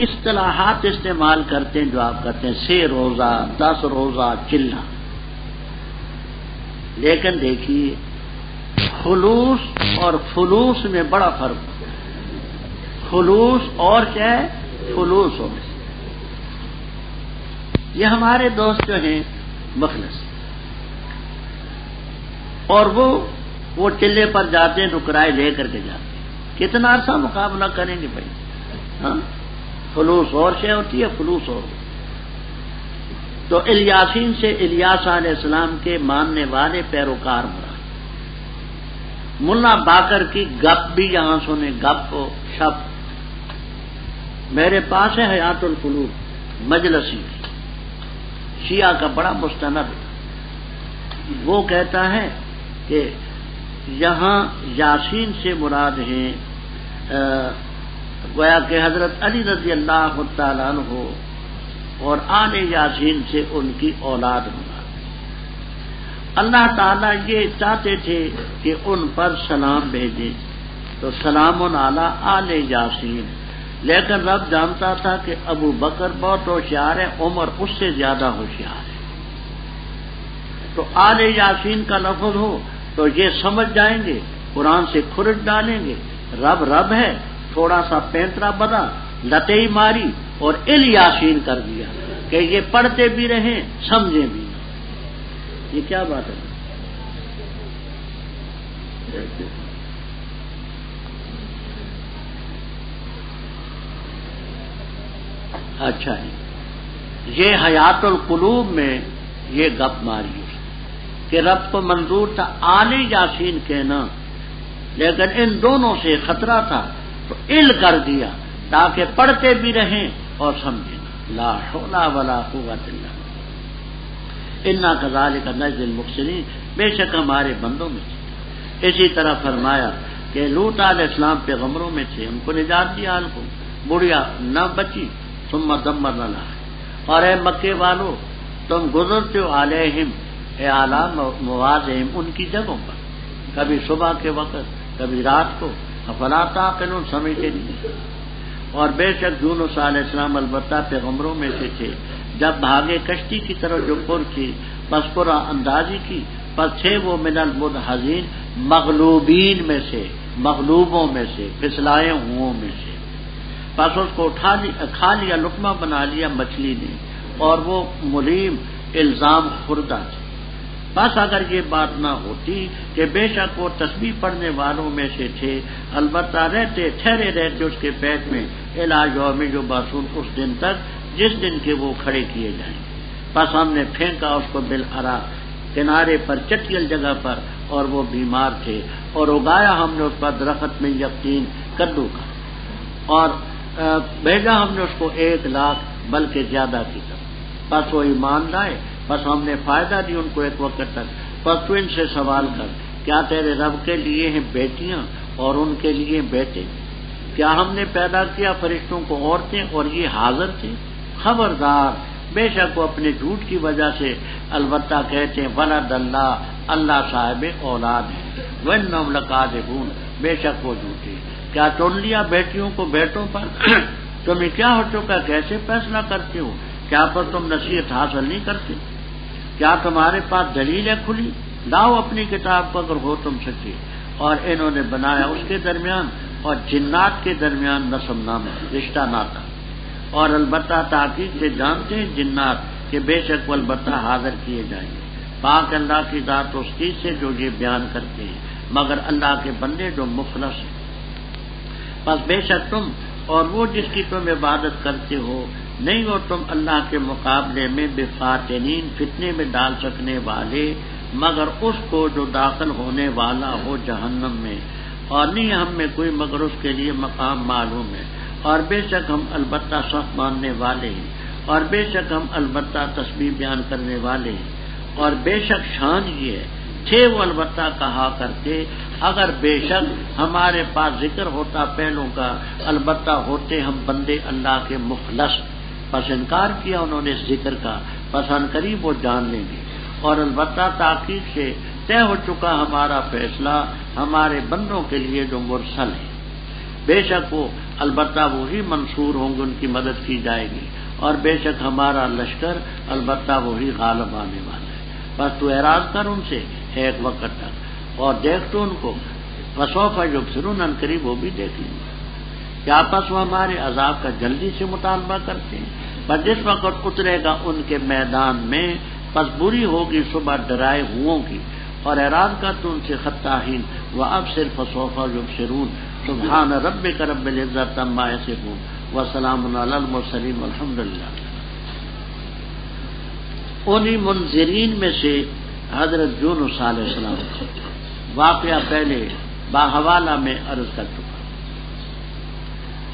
اصطلاحات استعمال کرتے ہیں جو آپ کرتے ہیں 6 روزہ 10 روزہ چلنا، لیکن دیکھیے خلوص اور فلوس میں بڑا فرق ہے۔ خلوص اور کیا ہے؟ فلوس ہو۔ یہ ہمارے دوست جو ہیں مخلص، اور وہ چلے پر جاتے ہیں تو کرائے لے کر کے جاتے ہیں، کتنا عرصہ مقابلہ کریں گے بھائی؟ ہاں، فلوس اور شے ہوتی ہے، فلوس اور۔ تو الیاسین سے الیاس علیہ السلام کے ماننے والے پیروکار مراد۔ ملا باقر کی گپ بھی یہاں سنیں، گپ و شپ۔ میرے پاس ہے حیات القلوب مجلسی، شیعہ کا بڑا مستند، وہ کہتا ہے کہ یہاں یاسین سے مراد ہیں گویا کہ حضرت علی رضی اللہ تعالیٰ عنہ اور آل یاسین سے ان کی اولاد مراد۔ اللہ تعالیٰ یہ چاہتے تھے کہ ان پر سلام بھیجیں، تو سلام علی آل یاسین، لیکن رب جانتا تھا کہ ابو بکر بہت ہوشیار ہے، عمر اس سے زیادہ ہوشیار ہے، تو آل یاسین کا لفظ ہو تو یہ سمجھ جائیں گے، قرآن سے کھرچ ڈالیں گے، رب رب ہے، تھوڑا سا پینترا بنا، لتئی ماری اور الیاسین کر دیا کہ یہ پڑھتے بھی رہیں سمجھیں بھی۔ یہ کیا بات ہے؟ اچھا جی، یہ حیات القلوب میں یہ گپ ماری کہ رب کو منظور تھا آل یاسین کہنا، لیکن ان دونوں سے خطرہ تھا تو ال کر دیا تاکہ پڑھتے بھی رہیں اور سمجھیں۔ لا حول ولا قوت الا باللہ انا کذالک نجزی المحسنین، بے شک ہمارے بندوں میں تھے۔ اسی طرح فرمایا کہ لوط علیہ السلام پیغمبروں میں تھے، ان کو نجات دیا، ان کو بڑھیا نہ بچی، ثم دمرنا الآخرین۔ اور اے مکے والو تم گزرتے ہو علیہم اعلیٰ موازہم، ان کی جگہوں پر، کبھی صبح کے وقت کبھی رات کو، افلا تعقلون، سمجھتے نہیں۔ اور بے شک یونس علیہ السلام البتہ پیغمبروں میں سے تھے، جب بھاگے کشتی کی طرف جو پر تھی، بس پورا اندازی کی، پس تھے وہ من المدحضین، مغلوبین میں سے، مغلوبوں میں سے، پھسلائے ہوں میں سے۔ پس اس کو کھا لیا، لقمہ بنا لیا مچھلی نے، اور وہ ملیم الزام خوردہ تھے۔ بس اگر یہ بات نہ ہوتی کہ بے شک وہ تسبیح پڑھنے والوں میں سے تھے، البتہ ٹھہرے رہتے اس کے پیٹ میں الی یوم یبعثون، اس دن تک جس دن کے وہ کھڑے کیے جائیں گے۔ پس ہم نے پھینکا اس کو بالعراء، کنارے پر چٹیل جگہ پر، اور وہ بیمار تھے، اور اگایا ہم نے اس پر درخت میں یقین کدو کا، اور بھیجا ہم نے اس کو 1,00,000 بلکہ زیادہ کی طرف۔ پس وہ ایمان لائے، بس ہم نے فائدہ دی ان کو ایک وقت تک۔ پس تو ان سے سوال کر، کیا تیرے رب کے لیے ہیں بیٹیاں اور ان کے لیے بیٹے؟ کیا ہم نے پیدا کیا فرشتوں کو عورتیں اور یہ حاضر تھے؟ خبردار، بے شک وہ اپنے جھوٹ کی وجہ سے البتہ کہتے ہیں ولد اللہ، اللہ صاحب اولاد ہے، وَإِنَّهُمْ لَكَاذِبُونَ، بے شک وہ جھوٹے۔ کیا چن لیا بیٹیوں کو بیٹوں پر؟ تمہیں کیا ہو چکا، کیسے فیصلہ کرتے ہو؟ کیا پر تم نصیحت حاصل نہیں کرتے؟ کیا تمہارے پاس دلیل ہے کھلی؟ لاؤ اپنی کتاب کو اگر ہو تم سچے۔ اور انہوں نے بنایا اس کے درمیان اور جنات کے درمیان نسب نامہ، رشتہ ناتا، اور البتہ تحقیق سے جانتے ہیں جنات کہ بے شک وہ البتہ حاضر کیے جائیں گے۔ پاک اللہ کی ذات اس چیز سے جو یہ بیان کرتے ہیں، مگر اللہ کے بندے جو مخلص ہیں۔ بس بے شک تم اور وہ جس کی تم عبادت کرتے ہو نہیں ہو تم اللہ کے مقابلے میں بفاتنین، فتنے میں ڈال سکنے والے، مگر اس کو جو داخل ہونے والا ہو جہنم میں، اور نہیں ہم میں کوئی مگر اس کے لیے مقام معلوم ہے۔ اور بے شک ہم البتہ سخت ماننے والے ہیں، اور بے شک ہم البتہ تسبیح بیان کرنے والے ہیں، اور بے شک شان یہ ہے تھے وہ البتہ کہا کرتے، اگر بے شک ہمارے پاس ذکر ہوتا پہلوں کا، البتہ ہوتے ہم بندے اللہ کے مخلص، پس انکار کیا انہوں نے اس ذکر کا، پس ان قریب وہ جان لیں گے۔ اور البتہ تحقیق سے طے ہو چکا ہمارا فیصلہ ہمارے بندوں کے لیے جو مرسل ہے، بے شک وہ البتہ وہی منصور ہوں گے، ان کی مدد کی جائے گی، اور بے شک ہمارا لشکر البتہ وہی غالب آنے والا ہے۔ بس تو اعراض کر ان سے ایک وقت تک، اور دیکھ تو ان کو فسوف یبصرون، ان قریب وہ بھی دیکھ لیں گے۔ کیا پس وہ ہمارے عذاب کا جلدی سے مطالبہ کرتے ہیں؟ پر جس وقت اترے گا ان کے میدان میں، پس بری ہوگی صبح ڈرائے ہوئوں کی، اور اعراض کر تو ان سے خطاہین وابصر فسوف یبصرون۔ سبحان ربک رب العزت عما یصفون وسلام علی المرسلین والحمد للہ۔ انہی منذرین میں سے حضرت یونس علیہ السلام واقعہ پہلے باحوالہ میں عرض کر چکا۔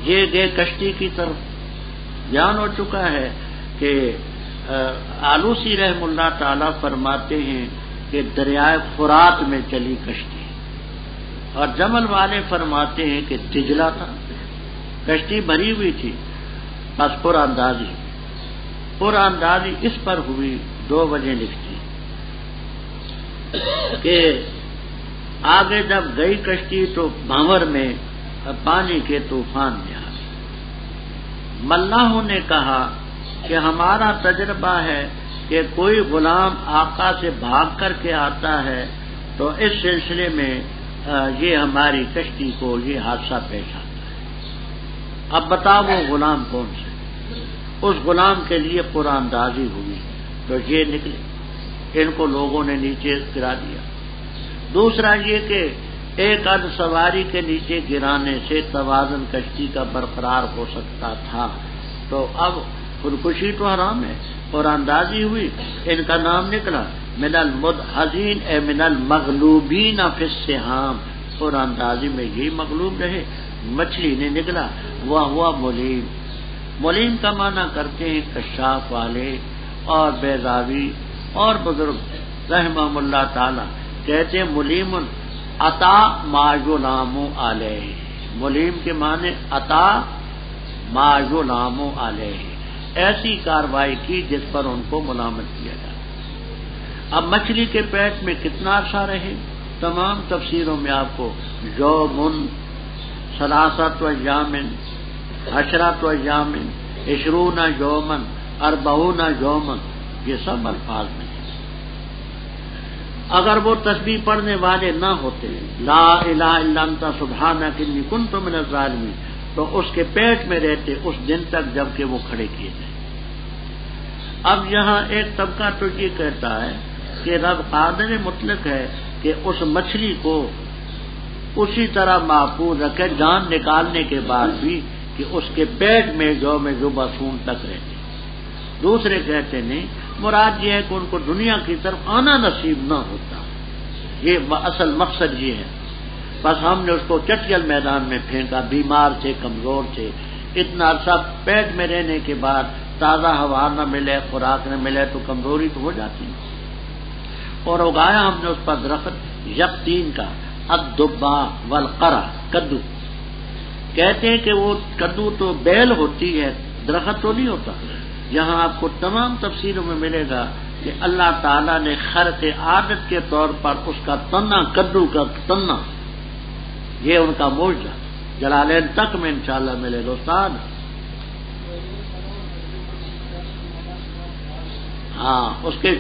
یہ گئے کشتی کی طرف، بیان ہو چکا ہے کہ آلوسی رحم اللہ تعالی فرماتے ہیں کہ دریائے فرات میں چلی کشتی، اور جمل والے فرماتے ہیں کہ دجلہ تھا، کشتی بھری ہوئی تھی، بس پر اندازی اس پر ہوئی 2 وجہ لکھتی کہ آگے جب گئی کشتی تو بھنور میں پانی کے طوفان میں آ گئی۔ ملاحوں نے کہا کہ ہمارا تجربہ ہے کہ کوئی غلام آقا سے بھاگ کر کے آتا ہے تو اس سلسلے میں یہ ہماری کشتی کو یہ حادثہ پیش آتا ہے۔ اب بتاؤ وہ غلام کون سے؟ اس غلام کے لیے قرآن اندازی ہوئی تو یہ نکلے، ان کو لوگوں نے نیچے گرا دیا۔ دوسرا یہ کہ ایک عد سواری کے نیچے گرانے سے توازن کشتی کا برقرار ہو سکتا تھا، تو اب خودکشی تو حرام ہے، اور اندازی ہوئی، ان کا نام نکلا من المدحضین اے من المغلوبین فی السہام، اور اندازی میں یہی مغلوب رہے، مچھلی نے نکلا وہ ہوا ملیم۔ ملیم کا معنی کرتے ہیں کشاف والے اور بیضاوی اور بزرگ رحمہم اللہ تعالی کہتے ہیں ملیم عطا ما یلام علیہ، ملیم کے معنی عطا ما یلام علیہ، ایسی کاروائی کی جس پر ان کو ملامت کیا جائے۔ اب مچھلی کے پیٹ میں کتنا عرصہ رہے؟ تمام تفسیروں میں آپ کو یوم، ثلاثۃ ایام، عشرۃ ایام، 20 یوما، 40 یوما، یہ سب الفاظ میں۔ اگر وہ تسبیح پڑھنے والے نہ ہوتے، لا الہ الا انت سبحانک انی کنت من الظالمین، تو اس کے پیٹ میں رہتے اس دن تک جب کہ وہ کھڑے کیے جائیں۔ اب یہاں ایک طبقہ تو یہ کہتا ہے کہ رب قادر مطلق ہے کہ اس مچھلی کو اسی طرح محفوظ رکھے جان نکالنے کے بعد بھی کہ اس کے پیٹ میں جو میں یبعثون تک رہتے۔ دوسرے کہتے نہیں، مراد یہ ہے کہ ان کو دنیا کی طرف آنا نصیب نہ ہوتا، یہ اصل مقصد یہ ہے۔ بس ہم نے اس کو چٹیل میدان میں پھینکا، بیمار تھے، کمزور تھے، اتنا عرصہ پیٹ میں رہنے کے بعد تازہ ہوا نہ ملے، خوراک نہ ملے تو کمزوری تو ہو جاتی ہے۔ اور اگایا ہم نے اس پر درخت یقطین کا، الدبا والقرع، کدو۔ کہتے ہیں کہ وہ کدو تو بیل ہوتی ہے، درخت تو نہیں ہوتا۔ یہاں آپ کو تمام تفسیروں میں ملے گا کہ اللہ تعالیٰ نے خرق عادت کے طور پر اس کا تنا، کدو کا تنا، یہ ان کا معجزہ جلالین تک میں انشاءاللہ ملے گا۔ استاد ہاں، اس کے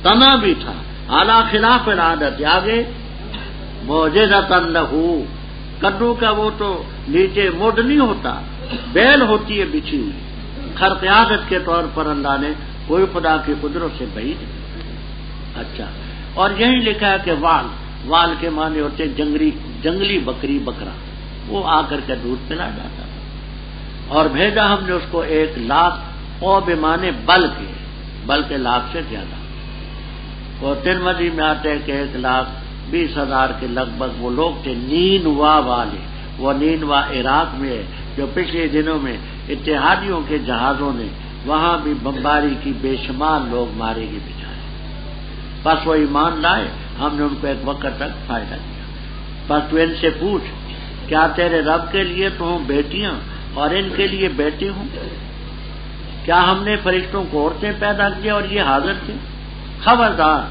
تنا بھی تھا، اعلی خلاف العادت، آگے معجزۃ لہ، کدو کا وہ تو نیچے مڈ نہیں ہوتا، بیل ہوتی ہے بچھی ہوئی، خرق عادت کے طور پر اللہ نے کوئی خدا کی قدرت سے بعید۔ اچھا، اور یہی لکھا ہے کہ وال کے معنی ہوتے جنگلی بکری، بکرا، وہ آ کر کے دودھ پلا جاتا تھا، اور بھیجا ہم نے اس کو 1 لاکھ، اور بمانے بلکہ لاکھ سے زیادہ، اور ترمذی میں آتے ہیں کہ 1,20,000 کے لگ بھگ وہ لوگ تھے نینوا والے۔ وہ نینوا عراق میں ہے، جو پچھلے دنوں میں اتحادیوں کے جہازوں نے وہاں بھی بمباری کی، بے شمار لوگ مارے گئے بچارے۔ بس وہ ایمان لائے، ہم نے ان کو ایک وقت تک فائدہ دیا۔ بس تو ان سے پوچھ، کیا تیرے رب کے لیے تو ہوں بیٹیاں اور ان کے لیے بیٹے ہوں؟ کیا ہم نے فرشتوں کو عورتیں پیدا کیا اور یہ حاضر تھے؟ خبردار،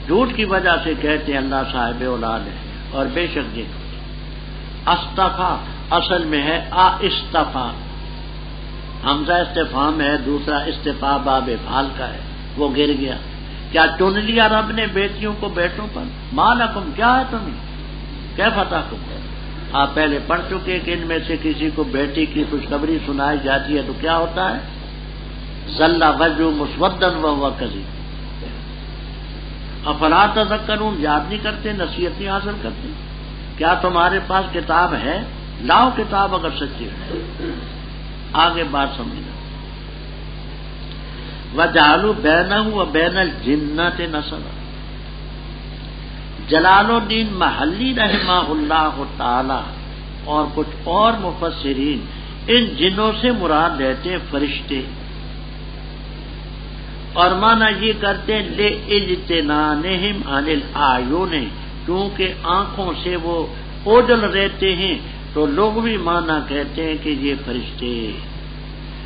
جھوٹ کی وجہ سے کہتے ہیں اللہ صاحب اولاد ہے، اور بے شک دیکھو اصطفیٰ اصل میں ہے استفا، حمزہ استفہام ہے، دوسرا استفا باب افعال کا ہے، وہ گر گیا۔ کیا چن لیا رب نے بیٹیوں کو بیٹوں پر؟ مالکم، کیا ہے تمہیں، کیف تحکم؟ آپ پہلے پڑھ چکے کہ ان میں سے کسی کو بیٹی کی خوشخبری سنائی جاتی ہے تو کیا ہوتا ہے؟ ظل وجہ مسودا وهو کظیم۔ افلا تذکرون، یاد نہیں کرتے، نصیحت نہیں حاصل کرتے؟ کیا تمہارے پاس کتاب ہے؟ لاؤ کتاب اگر سچی ہے۔ آگے بات سمجھنا، وجعلوا بینہ وبین الجنۃ نسبا۔ جلال الدین محلی رحمہ اللہ تعالی اور کچھ اور مفسرین ان جنوں سے مراد لیتے ہیں فرشتے، اور مانا یہ کرتے لے اجتنانہم عن الاعین، کیونکہ آنکھوں سے وہ اوجل رہتے ہیں، تو لوگ بھی مانا کہتے ہیں کہ یہ فرشتے۔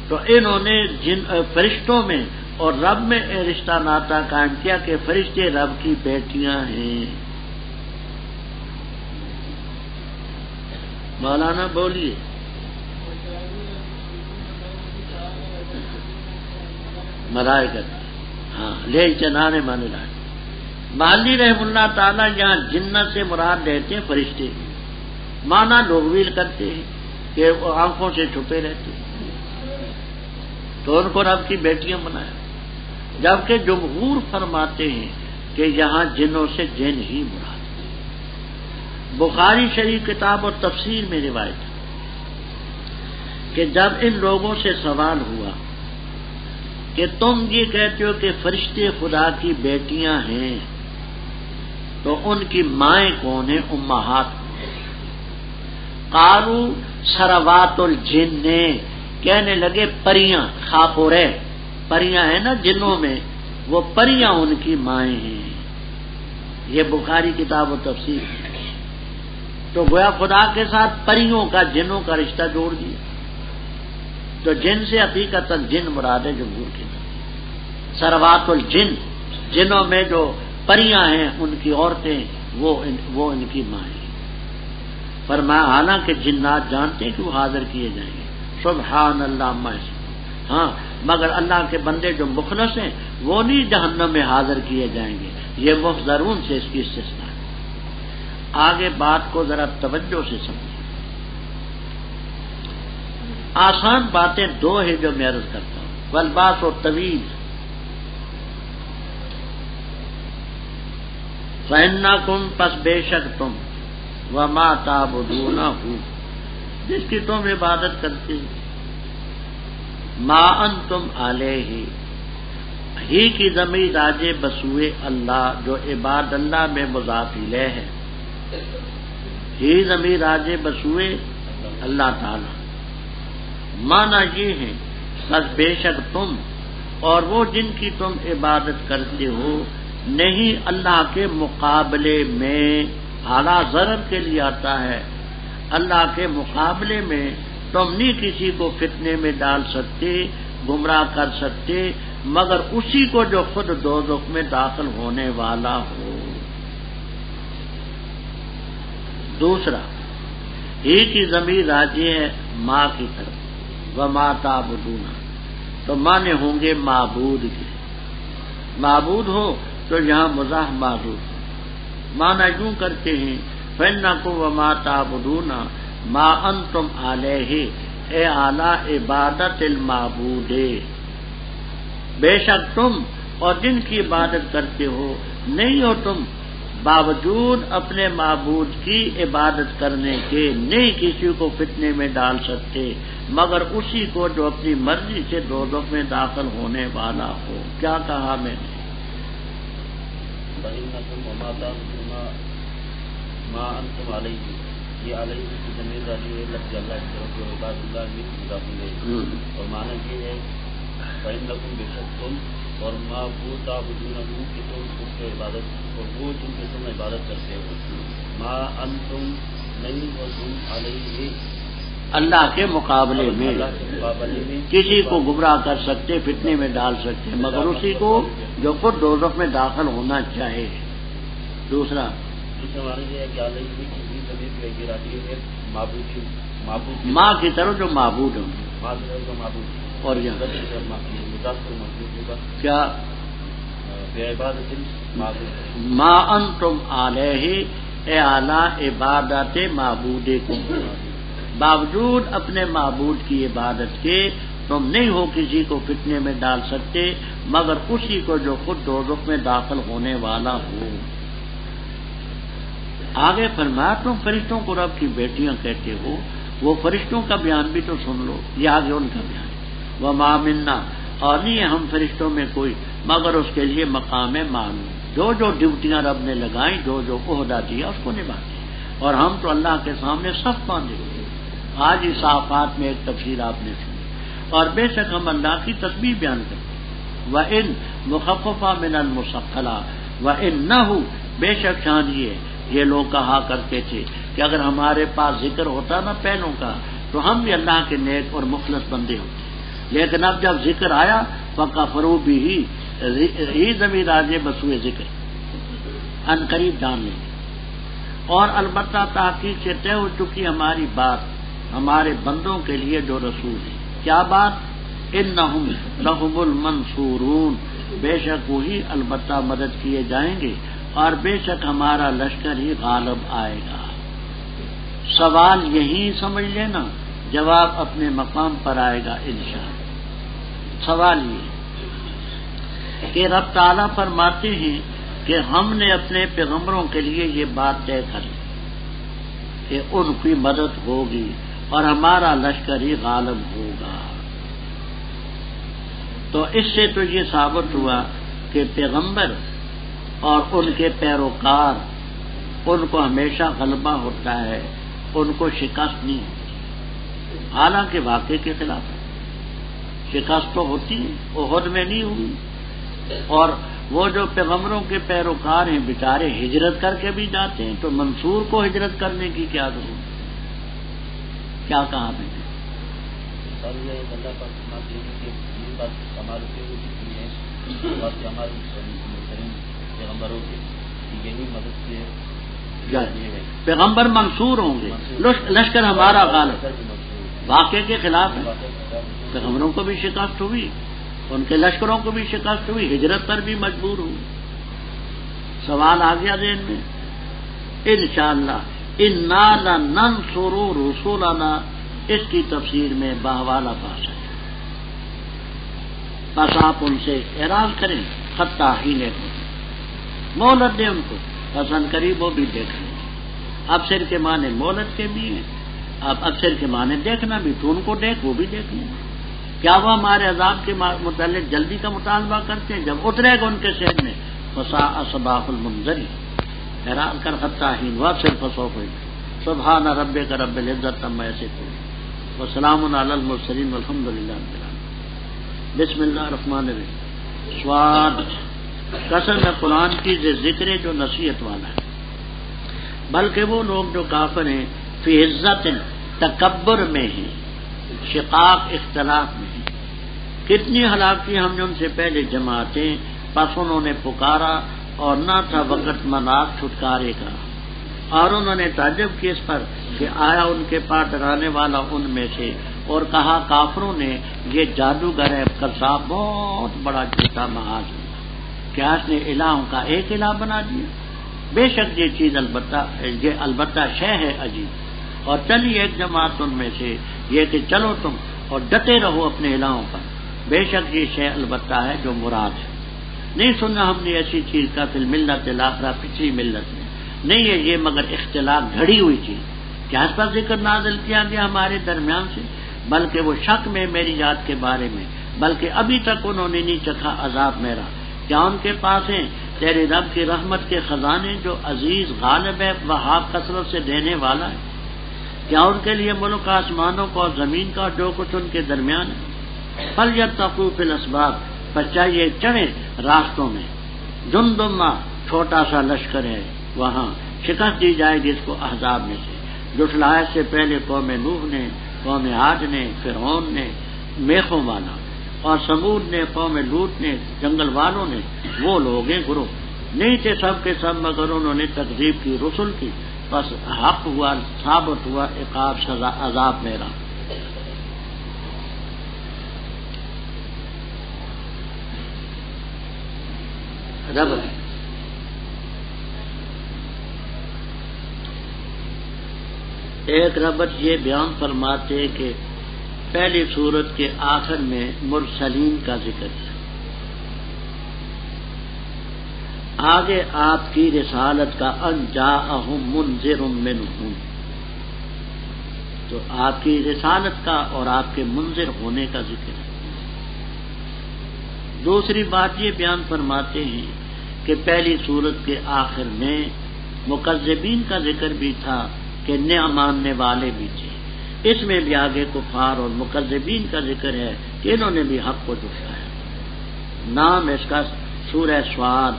تو انہوں نے جن فرشتوں میں اور رب میں رشتہ ناتا قائم کیا کہ فرشتے رب کی بیٹیاں ہیں۔ مولانا بولیے۔ ملائکت، ہاں، لے چنانے مانے لائے۔ مالی رحم اللہ تعالیٰ یہاں جنت سے مراد لیتے ہیں فرشتے، مانا لوگ بھی کرتے ہیں کہ وہ آنکھوں سے چھپے رہتے ہیں، تو ان کو رب کی بیٹیاں بنایا، جبکہ جمہور فرماتے ہیں کہ یہاں جنوں سے جن ہی مراد۔ بخاری شریف کتاب اور تفسیر میں روایت ہے کہ جب ان لوگوں سے سوال ہوا کہ تم یہ کہتے ہو کہ فرشتے خدا کی بیٹیاں ہیں، تو ان کی مائیں کون ہیں، امہات؟ قالوا سروات الجن، کہنے لگے پریاں، خاپورے پریاں ہیں نا جنوں میں، وہ پریاں ان کی مائیں ہیں۔ یہ بخاری کتاب و تفسیر ہے۔ تو گویا خدا کے ساتھ پریوں کا، جنوں کا رشتہ جوڑ دیا، تو جن سے حقیقت جن مراد ہے جمہور کے نام۔ سروات الجن، جنوں میں جو پریاں ہیں ان کی عورتیں، وہ ان کی مائیں۔ فرمایا حالانکہ جنات جانتے ہیں کہ وہ حاضر کیے جائیں گے، سبحان اللہ عما یصفون، ہاں، مگر اللہ کے بندے جو مخلص ہیں وہ نہیں جہنم میں حاضر کیے جائیں گے، یہ محذرون سے اس کی استثناء ہے۔ آگے بات کو ذرا توجہ سے سمجھیں۔ آسان باتیں دو ہیں جو میں عرض کرتا ہوں، والباس و طویل۔ فإنکم، پس بے شک تم، وما تعبدونہ، جس کی تم عبادت کرتے ہو، ما انتم علیہ، ہی کی ضمیر راجع بسوئے اللہ، جو عباد اللہ میں مضاف الیہ ہے، ہی ضمیر راجع بسوئے اللہ تعالی۔ مانا یہ ہے بس بے شک تم اور وہ جن کی تم عبادت کرتے ہو نہیں اللہ کے مقابلے میں، اعلیٰ ضرر کے لیے آتا ہے، اللہ کے مقابلے میں تم نہیں کسی کو فتنے میں ڈال سکتے، گمراہ کر سکتے، مگر اسی کو جو خود دوزخ میں داخل ہونے والا ہو۔ دوسرا، ہی کی ضمیر راجع ہے ماں کی طرف، وما تعبدون، تو مانے ہوں گے معبود کے، معبود ہو تو یہاں مضاف معذوف، مانا یوں کرتے ہیں فإنکم وما تعبدون ما انتم علیہ، اے اعلیٰ عبادت المعبود، بے شک تم اور جن کی عبادت کرتے ہو نہیں ہو تم باوجود اپنے معبود کی عبادت کرنے کے نہیں کسی کو فتنے میں ڈال سکتے، مگر اسی کو جو اپنی مرضی سے دوزخ میں داخل ہونے والا ہو۔ کیا کہا میں نے؟ فإنکم وما تعبدون ما انتم علیہ، یہ علیہ کی ضمیر راجع ہے لفظ اللہ کی طرف، جو عباد اللہ میں مضاف الیہ، اور معنی یہ ہے فإنکم، بے شک تم، اور ما وہ تعبدون، کہ تم اس کی عبادت، اور وہ جن کی تم عبادت کرتے ہو، ما انتم، نہیں ہو تم، علیہ، اللہ کے مقابلے میں کسی کو گمراہ کر سکتے، فتنے میں ڈال سکتے، مگر اسی کو جو خود دوزخ میں داخل ہونا چاہے۔ دوسرا معنی یہ ہے کہ علیہ کی ضمیر راجع ہے معبود کی ماں کی طرف جو معبود ہوں اور یہاں کیا ما انتم علیہ اے اعلی عبادت معبودکم، باوجود اپنے معبود کی عبادت کے تم نہیں ہو کسی کو فتنے میں ڈال سکتے مگر اسی کو جو خود دوزخ میں داخل ہونے والا ہو۔ آگے فرمایا تم فرشتوں کو رب کی بیٹیاں کہتے ہو، وہ فرشتوں کا بیان بھی تو سن لو، یہ آگے ان کا بیان ہے۔ وما منا، اور نہیں ہے ہم فرشتوں میں کوئی مگر اس کے لیے مقام معلوم، جو جو ڈیوٹیاں رب نے لگائیں، جو جو عہدہ دیا اس کو نبھاتے ہیں، اور ہم تو اللہ کے سامنے صف باندھے ہوئے۔ آج ہی صافات میں ایک تفسیر آپ نے سنی، اور بے شک ہم اللہ کی تسبیح بیان کرتے ہیں۔ وَإِن مخففہ من المثقلہ وَإِنَّهُ، بے شک شان یہ لوگ کہا کرتے تھے کہ اگر ہمارے پاس ذکر ہوتا نا پہلوں کا تو ہم بھی اللہ کے نیک اور مخلص بندے ہوتے، لیکن اب جب ذکر آیا فَكَفَرُوا بِهِ، ہی ضمیر آجے بسوئے ذکر ان قریب جان لیں گے۔ اور البتہ تحقیق سے طے ہو چکی ہماری بات ہمارے بندوں کے لیے جو رسول ہے، کیا بات؟ انہم لہم المنصورون، بے شک وہی البتہ مدد کیے جائیں گے، اور بے شک ہمارا لشکر ہی غالب آئے گا۔ سوال یہی سمجھ لینا، جواب اپنے مقام پر آئے گا انشاءاللہ۔ سوال یہ کہ رب تعالیٰ فرماتے ہیں کہ ہم نے اپنے پیغمبروں کے لیے یہ بات طے کر لی کہ ان کی مدد ہوگی اور ہمارا لشکر ہی غالب ہوگا۔ تو اس سے تو یہ ثابت ہوا کہ پیغمبر اور ان کے پیروکار ان کو ہمیشہ غلبہ ہوتا ہے، ان کو شکست نہیں ہوتی، حالانکہ واقعے کے خلاف ہے۔ شکست تو ہوتی ہے، احد میں نہیں ہوئی، اور وہ جو پیغمبروں کے پیروکار ہیں بیچارے ہجرت کر کے بھی جاتے ہیں، تو منصور کو ہجرت کرنے کی کیا ضرورت؟ کیا کہا میں نے؟ پیغمبر منصور ہوں گے، لشکر ہمارا غالب، واقعے کے خلاف ہے۔ پیغمبروں کو بھی شکست ہوئی، ان کے لشکروں کو بھی شکست ہوئی، ہجرت پر بھی مجبور ہوئی۔ سوال آ گیا ذہن میں؟ انشاءاللہ انا لننصر رسولنا، اس کی تفسیر میں باہوالا پاس ہے، بس آپ ان سے اعراض کریں، خطہ ہیلے کو مہلت دیں ان کو، پسند قریب وہ بھی دیکھ لیں۔ ابصر کے معنی مہلت کے بھی ہیں، اب ابصر کے معنی دیکھنا بھی، تو ان کو دیکھ وہ بھی دیکھ لیں۔ کیا وہ ہمارے عذاب کے متعلق جلدی کا مطالبہ کرتے ہیں؟ جب اترے گا ان کے سہن میں فساء صباح المنذری، حیران کر خطہ ہین وہ صرف سو کوئی سبحان ربک رب العزت عما یصفون وسلام علی المرسلین والحمد للہ رب العالمین۔ بسم اللہ الرحمن الرحیم۔ سواد قسم ہے قرآن کی ذکر جو نصیحت والا ہے، بلکہ وہ لوگ جو کافر ہیں فی عزت تکبر میں ہیں، شقاق اختلاف میں ہیں۔ کتنی ہلاکی ہم نے ان سے پہلے جماعتیں، پس انہوں نے پکارا اور نہ تھا وقت مناک چھٹکارے کا، اور انہوں نے تعجب کیا اس پر کہ آیا ان کے پاس ڈرانے والا ان میں سے، اور کہا کافروں نے یہ جادوگر ہے قذاب، بہت بڑا جھوٹا محاذ ہے، کیا اس نے الہوں کا ایک الہ بنا دیا؟ بے شک یہ چیز البتہ شے ہے عجیب۔ اور چلی ایک جماعت ان میں سے یہ کہ چلو تم اور ڈٹے رہو اپنے الہوں پر، بے شک یہ شے البتہ ہے جو مراد ہے۔ نہیں سنا ہم نے ایسی چیز کا فی الملت الاخرہ، پچھلی ملت میں نہیں ہے یہ مگر اختلاف گھڑی ہوئی چیز، کیا اس پر ذکر نازل کیا گیا ہمارے درمیان سے؟ بلکہ وہ شک میں میری یاد کے بارے میں، بلکہ ابھی تک انہوں نے نہیں چکھا عذاب میرا۔ کیا ان کے پاس ہیں تیرے رب کی رحمت کے خزانے جو عزیز غالب ہے، وہاب کثرت سے دینے والا ہے؟ کیا ان کے لیے ملک آسمانوں کو اور زمین کا جو کچھ ان کے درمیان ہے؟ فَلْيَتَّقُوا فِي الْأَسْبَابِ، پر چاہیے چڑھے راستوں میں، جندما چھوٹا سا لشکر ہے، وہاں شکست دی جائے گی اس کو احزاب میں سے۔ جھٹلائے سے پہلے قوم نوح نے، قوم عاد نے، فرعون نے میخوں والا، اور سمود نے، قوم لوط نے، جنگل والوں نے، وہ لوگ ہیں گروہ نہیں تھے سب کے سب مگر انہوں نے تکذیب کی رسل کی، بس حق ہوا، ثابت ہوا عقاب سزا عذاب میرا۔ رب ایک ربط یہ بیان فرماتے کہ پہلی سورت کے آخر میں مرسلین کا ذکر ہے، آگے آپ کی رسالت کا ان جاءہم منذر منہم، تو آپ کی رسالت کا اور آپ کے منذر ہونے کا ذکر ہے۔ دوسری بات یہ بیان فرماتے ہیں کہ پہلی سورت کے آخر میں مکذبین کا ذکر بھی تھا کہ نہ ماننے والے بھی تھے، اس میں بھی آگے کفار اور مکذبین کا ذکر ہے کہ انہوں نے بھی حق کو جھٹلایا۔ نام اس کا سورہ صاد،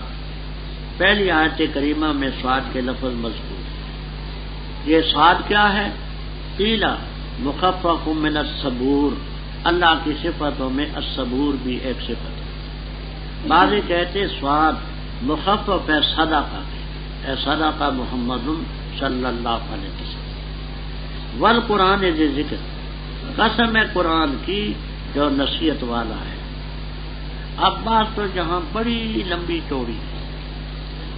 پہلی آیت کریمہ میں صاد کے لفظ مذکور ہے۔ یہ صاد کیا ہے؟ قیلا مخفف من الصبور، اللہ کی صفتوں میں الصبور بھی ایک صفت ہے۔ بعض کہتے صاد مخفف ہے صدقہ، اے صدقہ محمد صلی اللہ علیہ وسلم۔ والقرآن ذی ذکر، قسم ہے قرآن کی جو نصیحت والا ہے۔ اب بات تو جہاں بڑی لمبی چوڑی ہے،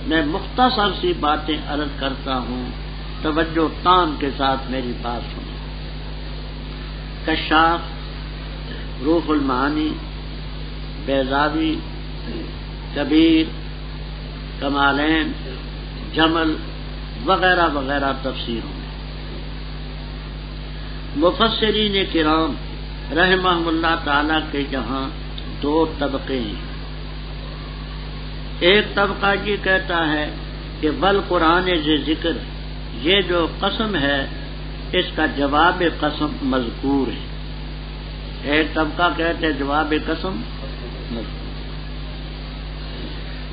میں مختصر سی باتیں عرض کرتا ہوں، توجہ تام کے ساتھ میری بات سنیں۔ کشاف، روح المعانی، بیضاوی، کبیر، کمالین، جمل وغیرہ وغیرہ تفسیروں میں مفسرین کرام رحمہم اللہ تعالی کے جہاں دو طبقے ہیں۔ ایک طبقہ یہ کہتا ہے کہ والقرآن ذی ذکر، یہ جو قسم ہے اس کا جواب قسم مذکور ہے۔ ایک طبقہ کہتے ہیں جواب قسم مذکور،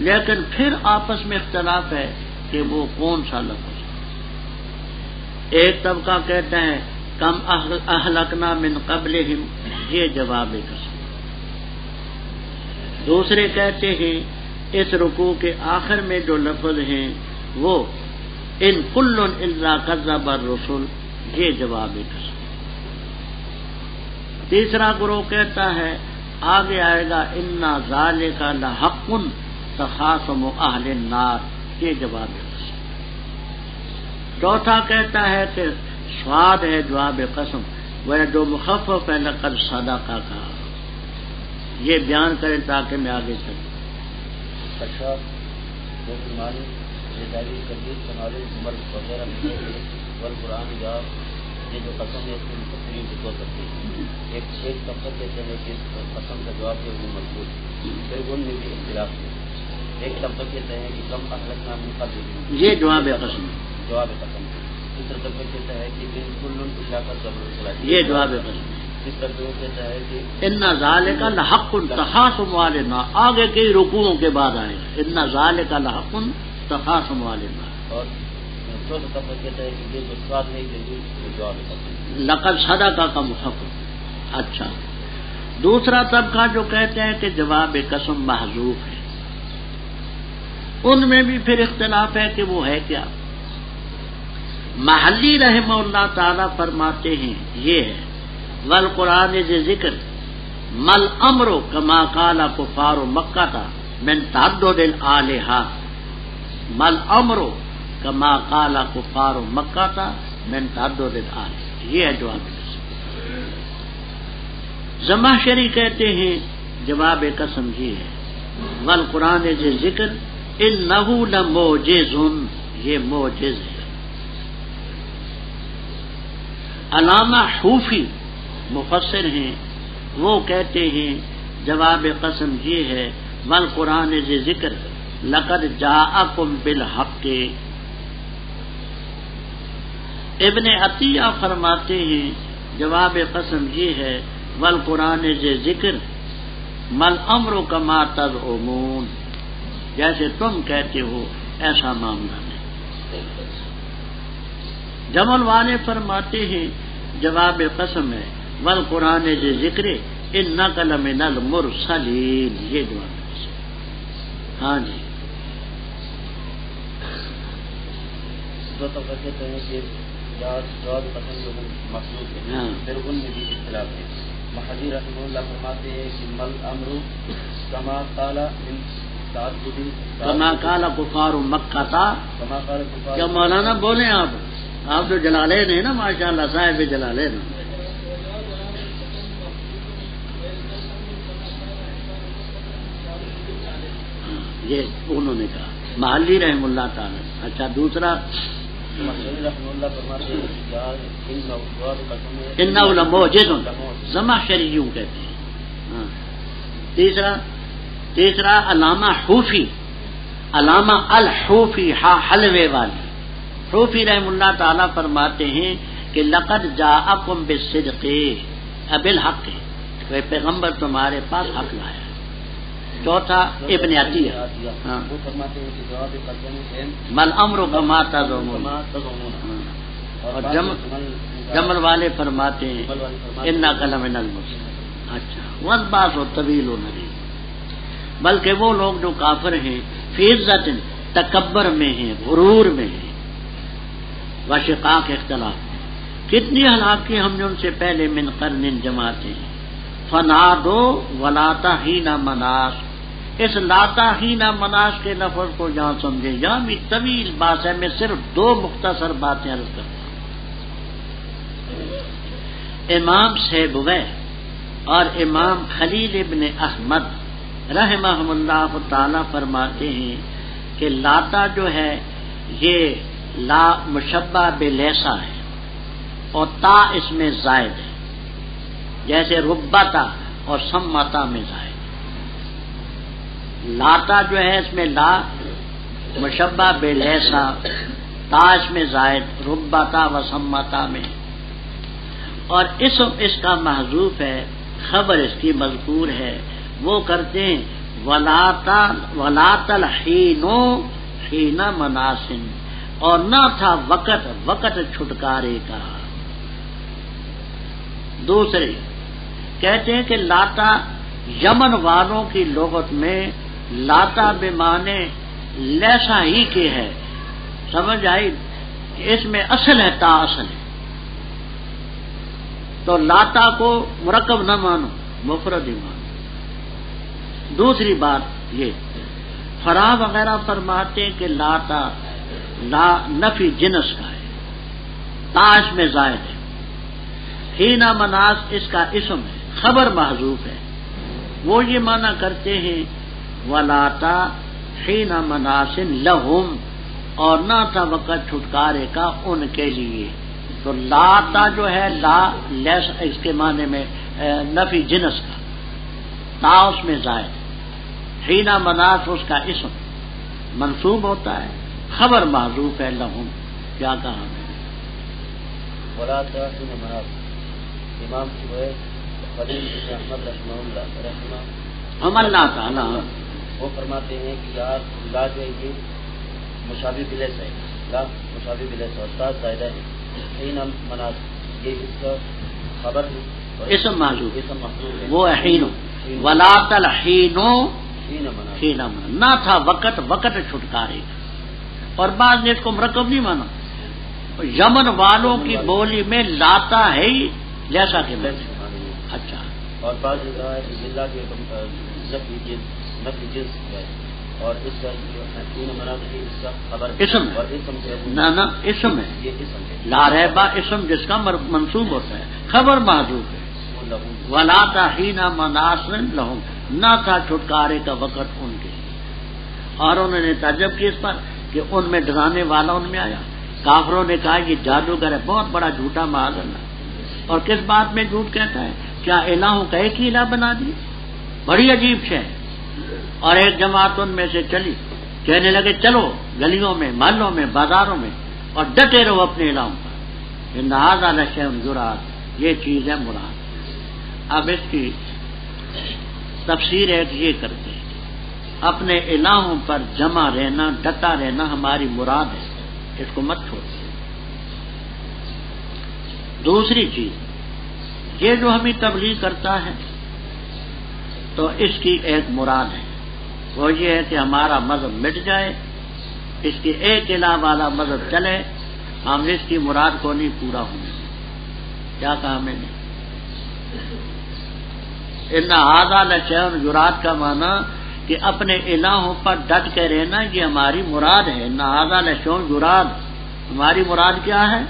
لیکن پھر آپس میں اختلاف ہے کہ وہ کون سا لفظ ہے۔ ایک طبقہ کہتا ہے کم اہلکنا من قبلہم، یہ جواب قسم۔ دوسرے کہتے ہیں اس رکوع کے آخر میں جو لفظ ہیں وہ ان کل الا کذب الرسل، یہ جواب قسم۔ تیسرا گروہ کہتا ہے آگے آئے گا انا ذالک لحق تخاصم اہل النار، یہ جواب قسم۔ چوتھا کہتا ہے کہ صاد ہے جواب قسم، وہ جو مخفف ہے لقد صدق کا، یہ بیان کریں تاکہ میں آگے چلوں۔ وغیرہ والقرآن جاب، یہ جو قسم ہے اس میں مفسرین کو دو کرتے ہیں۔ ایک طبقہ کہتے ہیں کہ قسم کا جواب ہے وہ مضبوط، پھر ان میں بھی اختلاف ہے۔ ایک طبقہ کہتے ہیں کہ کم اہلکنا من قبلہم، یہ جواب قسم، جواب قسم۔ دوسرا طبقہ کہتا ہے کہ ان کل الا کذب الرسل، یہ جواب قسم۔ تیسرا طبقہ کہتا ہے کہ ان ذالک لحق تخاصم اہل النار، آگے کئی رکوعوں کے بعد آئے گا ان ذالک لحق تخاصم اہل النار۔ اور چوتھا طبقہ کہتا ہے کہ یہ جو سواد نہیں دیں گے وہ جواب قسم، لقد صدق کا مخفف۔ اچھا، دوسرا طبقہ جو کہتے ہیں کہ جواب قسم محذوف ہے، ان میں بھی پھر اختلاف ہے کہ وہ ہے کیا۔ محلی رحمہ اللہ تعالی فرماتے ہیں یہ ہے والقرآن ذی ذکر مل امر کما قال کفار مکہ من تعدد الالہہ، مل امر کما قال کفار مکہ من تعدد الالہہ، یہ ہے جواب قسم۔ زمخشری کہتے ہیں جواب قسم یہ ہے والقرآن ذی ذکر انہ لموجز، یہ موجز ہے۔ علامہ حوفی مفسر ہیں، وہ کہتے ہیں جواب قسم یہ ہے والقرآن ذی ذکر لقد جاءکم بالحق۔ ابن عطیہ فرماتے ہیں جواب قسم یہ ہے والقرآن ذی ذکر مل امر کما تزعمون، جیسے تم کہتے ہو ایسا معاملہ نہیں۔ جمل والے فرماتے ہیں جواب قسم ہے والقرآن ذی ذکر انک لمن المرسلین، یہ جواب قسم۔ ہاں جی، دو طبقے کہتے ہیں کہ جواب قسم جو مخصوص ہے پھر ان میں بھی اختلاف ہے. محدث رحمہ اللہ فرماتے ہیں کہ مل امر کما قال من تعدد کما قال کفار مکہ تھا. کیا مولانا بولیں آپ جو جلالین ہیں نا ماشاء اللہ صاحب جلالین یہ انہوں نے کہا محلی رحم اللہ تعالی. اچھا دوسرا انہ لموجز زمخشری کہتے ہیں. تیسرا علامہ حوفی علامہ الحوفی حلوے والی حوفی رحم اللہ تعالی فرماتے ہیں کہ لقد جاءکم بالصدق بالحق کہ پیغمبر تمہارے پاس حق لایا. چوتھا ابن عطیہ وہ فرماتے ہیں کہ جواب قسم ہے مل امر کما تظنون. اور جمل والے فرماتے ہیں انک لمن المرسلین. اچھا والباس طویل و نریب. بلکہ وہ لوگ جو کافر ہیں فی عزت تکبر میں ہیں غرور میں ہیں وشقاق اختلاف. کتنی ہلاکی ہم نے ان سے پہلے من قرن جماعتیں فنادو ولاتا ہینا مناس. اس لاتا ہینا مناس کے لفظ کو یہاں سمجھے. یہاں بھی طویل بات ہے. میں صرف دو مختصر باتیں عرض کرتا ہوں. امام سیبویہ اور امام خلیل ابن احمد رحمہم اللہ تعالی فرماتے ہیں کہ لاتا جو ہے یہ لا مشبہ بلیسا ہے اور تا اس میں زائد ہے جیسے ربتا اور سمتا میں زائد. لاتا جو ہے اس میں لا مشبہ بلیسا تا اس میں زائد ربتا و سمتا میں. اور اسم اس کا محذوف ہے خبر اس کی مذکور ہے. وہ کرتے ہیں ولاتا الحینو حین مناسن اور نہ تھا وقت چھٹکارے کا. دوسرے کہتے ہیں کہ لاتا یمن والوں کی لغت میں لاتا بمانے لیسا ہی کے ہے. سمجھ آئی؟ اس میں اصل ہے تا اصل ہے تو لاتا کو مرکب نہ مانو مفرد ہی مانو. دوسری بات یہ فراہ وغیرہ فرماتے ہیں کہ لاتا لا نفی جنس کا ہے تا اس میں زائد ہے. ہینا مناس اس کا اسم ہے خبر محذوف ہے. وہ یہ معنی کرتے ہیں ولاتا حینا مناسن لہم اور نہ تھا وقت چھٹکارے کا ان کے لیے. تو لاتا جو ہے لا لیس اس کے معنی میں نفی جنس کا تا اس میں زائد. حینا مناس اس کا اسم منصوب ہوتا ہے خبر محذوف ہے لہم. کیا کہا میں ولاتا حین مناس. امام خلیل بن احمد رحمہ اللہ تعالی وہ فرماتے ہیں کہ لا جو ہے یہ مشابہ بلیس ہے. لا مشابہ بلیس اور تا زائدہ ہے. حین مناس یہ اس کا خبر ہے اسم محذوف ہے وہ حینو ولاتا الحینو حین مناس نہ تھا وقت چھٹکارے کا. اور بعض نے اس کو مرکب نہیں مانا. یمن والوں کی بولی میں لاتا ہے ہی جیسا کہ میں. اچھا اور بعض ضلع کے نفی جنس ہے اور اس کا خبر اسم ہے. نہ اسم ہے یہ اسم ہے. لا ریبا اسم جس کا منصوب ہوتا ہے خبر محذوف ہے. ولاتا حینا مناس لہم نہ تھا چھٹکارے کا وقت ان کے. اور انہوں نے تعجب کی اس پر کہ ان میں ڈرانے والا ان میں آیا. کافروں نے کہا یہ جادوگر ہے بہت بڑا جھوٹا معاذ اللہ. اور کس بات میں جھوٹ کہتا ہے؟ کیا الہوں کا ایک ہی الہ بنا دی؟ بڑی عجیب شے. اور ایک جماعت ان میں سے چلی کہنے لگے چلو گلیوں میں محلوں میں بازاروں میں اور ڈٹے رہو اپنے الہوں پر. ھذا لشیء یراد یہ چیز ہے مراد. اب اس کی تفسیر ایک یہ کرتے ہیں اپنے الہوں پر جمع رہنا ڈٹا رہنا ہماری مراد ہے. اس کو مت چھوڑ. دوسری چیز یہ جو ہمیں تبلیغ کرتا ہے تو اس کی ایک مراد ہے وہ یہ ہے کہ ہمارا مذہب مٹ جائے اس کے ایک الہ والا مذہب چلے ہم نے اس کی مراد کو نہیں پورا ہونے دیا۔ کیا کہا میں نے؟ ان ھذا لشیء یراد کا معنی کہ اپنے الہوں پر ڈٹ کے رہنا یہ ہماری مراد ہے۔ ان ھذا لشیء یراد، ہماری مراد کیا ہے؟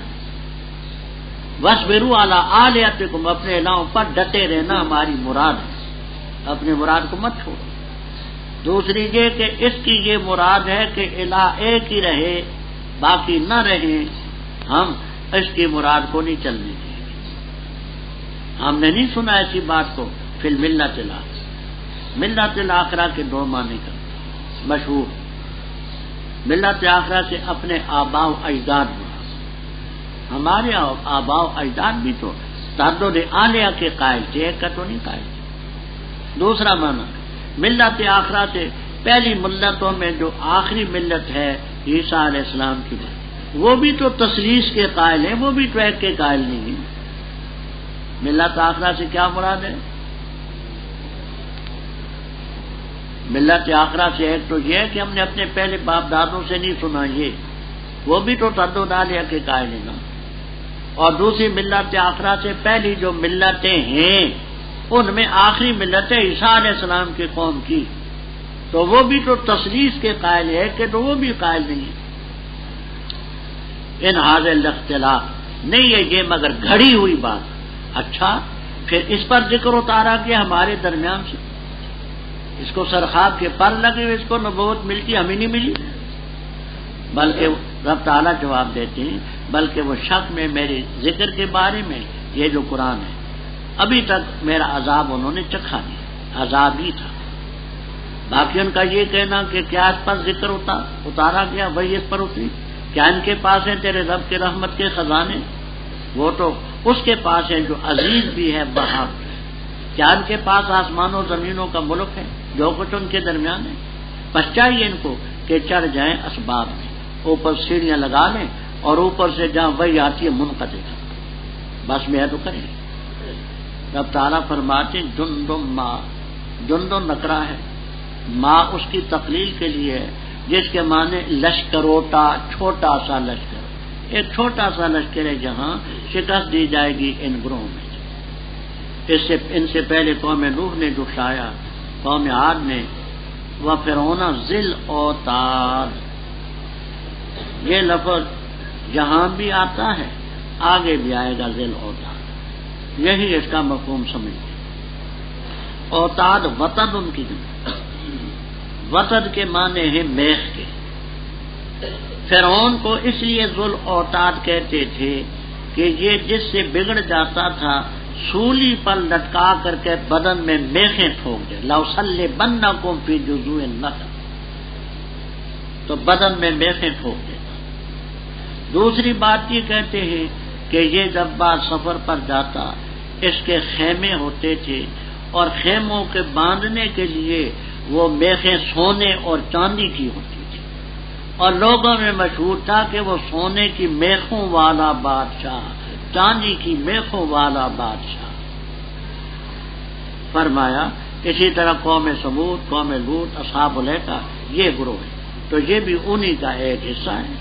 وَاصْبِرُوا عَلَىٰ آلِهَتِكُمْ، اپنے الہوں پر ڈٹے رہنا ہماری مراد ہے، اپنی مراد کو مت چھوڑو۔ دوسری یہ کہ اس کی یہ مراد ہے کہ الہ ایک ہی رہے باقی نہ رہے، ہم اس کی مراد کو نہیں چلنے دیں گے۔ ہم نے نہیں سنا ایسی بات کو فی الملت الآخرہ۔ ملت الآخرہ کے دو معنی کا مشہور، ملت آخرہ سے اپنے آباء و اجداد مراد، ہمارے آباء و اجداد بھی تو تعدد آلیہ کے قائل تھے، ایک کا تو نہیں قائل تھے۔ دوسرا معنی ملت آخرہ سے پہلی ملتوں میں جو آخری ملت ہے عیسیٰ علیہ السلام کی بات، وہ بھی تو تثلیث کے قائل ہیں، وہ بھی تو ایک کے قائل نہیں ہیں۔ ملت آخرہ سے کیا مراد ہے؟ ملت آخرہ سے ایک تو یہ ہے کہ ہم نے اپنے پہلے باپ دادوں سے نہیں سنا، یہ وہ بھی تو تعدد آلیہ کے قائل ہیں نا۔ اور دوسری ملت آخرہ سے پہلی جو ملتیں ہیں ان میں آخری ملت ہے عیسیٰ علیہ السلام کی قوم کی، تو وہ بھی تو تثلیث کے قائل ہے کہ تو وہ بھی قائل نہیں ہے۔ ان ھذا الاختلاف نہیں ہے یہ مگر گھڑی ہوئی بات۔ اچھا پھر اس پر ذکر اتارا کہ ہمارے درمیان سے اس کو سرخاب کے پر لگے ہوئے، اس کو نبوت ملتی ہمیں نہیں ملی، بلکہ رب تعالیٰ جواب دیتے ہیں بلکہ وہ شک میں میرے ذکر کے بارے میں یہ جو قرآن ہے ابھی تک میرا عذاب انہوں نے چکھا نہیں، عذاب ہی تھا۔ باقی ان کا یہ کہنا کہ کیا اس پر ذکر اتارا گیا وہی اس پر اتری، کیا ان کے پاس ہیں تیرے رب کے رحمت کے خزانے؟ وہ تو اس کے پاس ہیں جو عزیز بھی ہے بہار ہے۔ کیا ان کے پاس آسمانوں زمینوں کا ملک ہے جو کچھ ان کے درمیان ہے؟ بس چاہیے ان کو کہ چڑھ جائیں اسباب میں، اوپر سیڑھیاں لگا لیں اور اوپر سے جہاں وہی آتی ہے منقطع کر، بس میں تو کریں۔ رب تعالیٰ فرماتے جندن نکرا ہے، ماں اس کی تقلیل کے لیے ہے جس کے معنی لشکروٹا، چھوٹا سا لشکر، ایک چھوٹا سا لشکر ہے جہاں شکست دی جائے گی ان گروہوں میں۔ ان سے پہلے قوم نوح نے جو شایا، قوم عاد نے، وفرعون ذی الاوتاد، یہ لفظ جہاں بھی آتا ہے آگے بھی آئے گا ذی الاوتاد، یہی اس کا مفہوم سمجھتے۔ اوتاد وطن ان کی جگہ، وطن کے معنی ہیں میخ کے۔ فرعون کو اس لیے ذو الاوتاد کہتے تھے کہ یہ جس سے بگڑ جاتا تھا سولی پر لٹکا کر کے بدن میں میخیں ٹھوک دے، لَأُصَلِّبَنَّكُمْ فِي جُذُوعِ النَّخْلِ، تو بدن میں میخیں ٹھوک دیتا۔ دوسری بات یہ کہتے ہیں کہ یہ جب بعد سفر پر جاتا اس کے خیمے ہوتے تھے اور خیموں کے باندھنے کے لیے وہ میخیں سونے اور چاندی کی ہوتی تھی، اور لوگوں میں مشہور تھا کہ وہ سونے کی میخوں والا بادشاہ، چاندی کی میخوں والا بادشاہ۔ فرمایا اسی طرح قوم سمود، قوم لوط، اصحاب الایکہ یہ گروہ ہے، تو یہ بھی انہی کا ایک حصہ ہے۔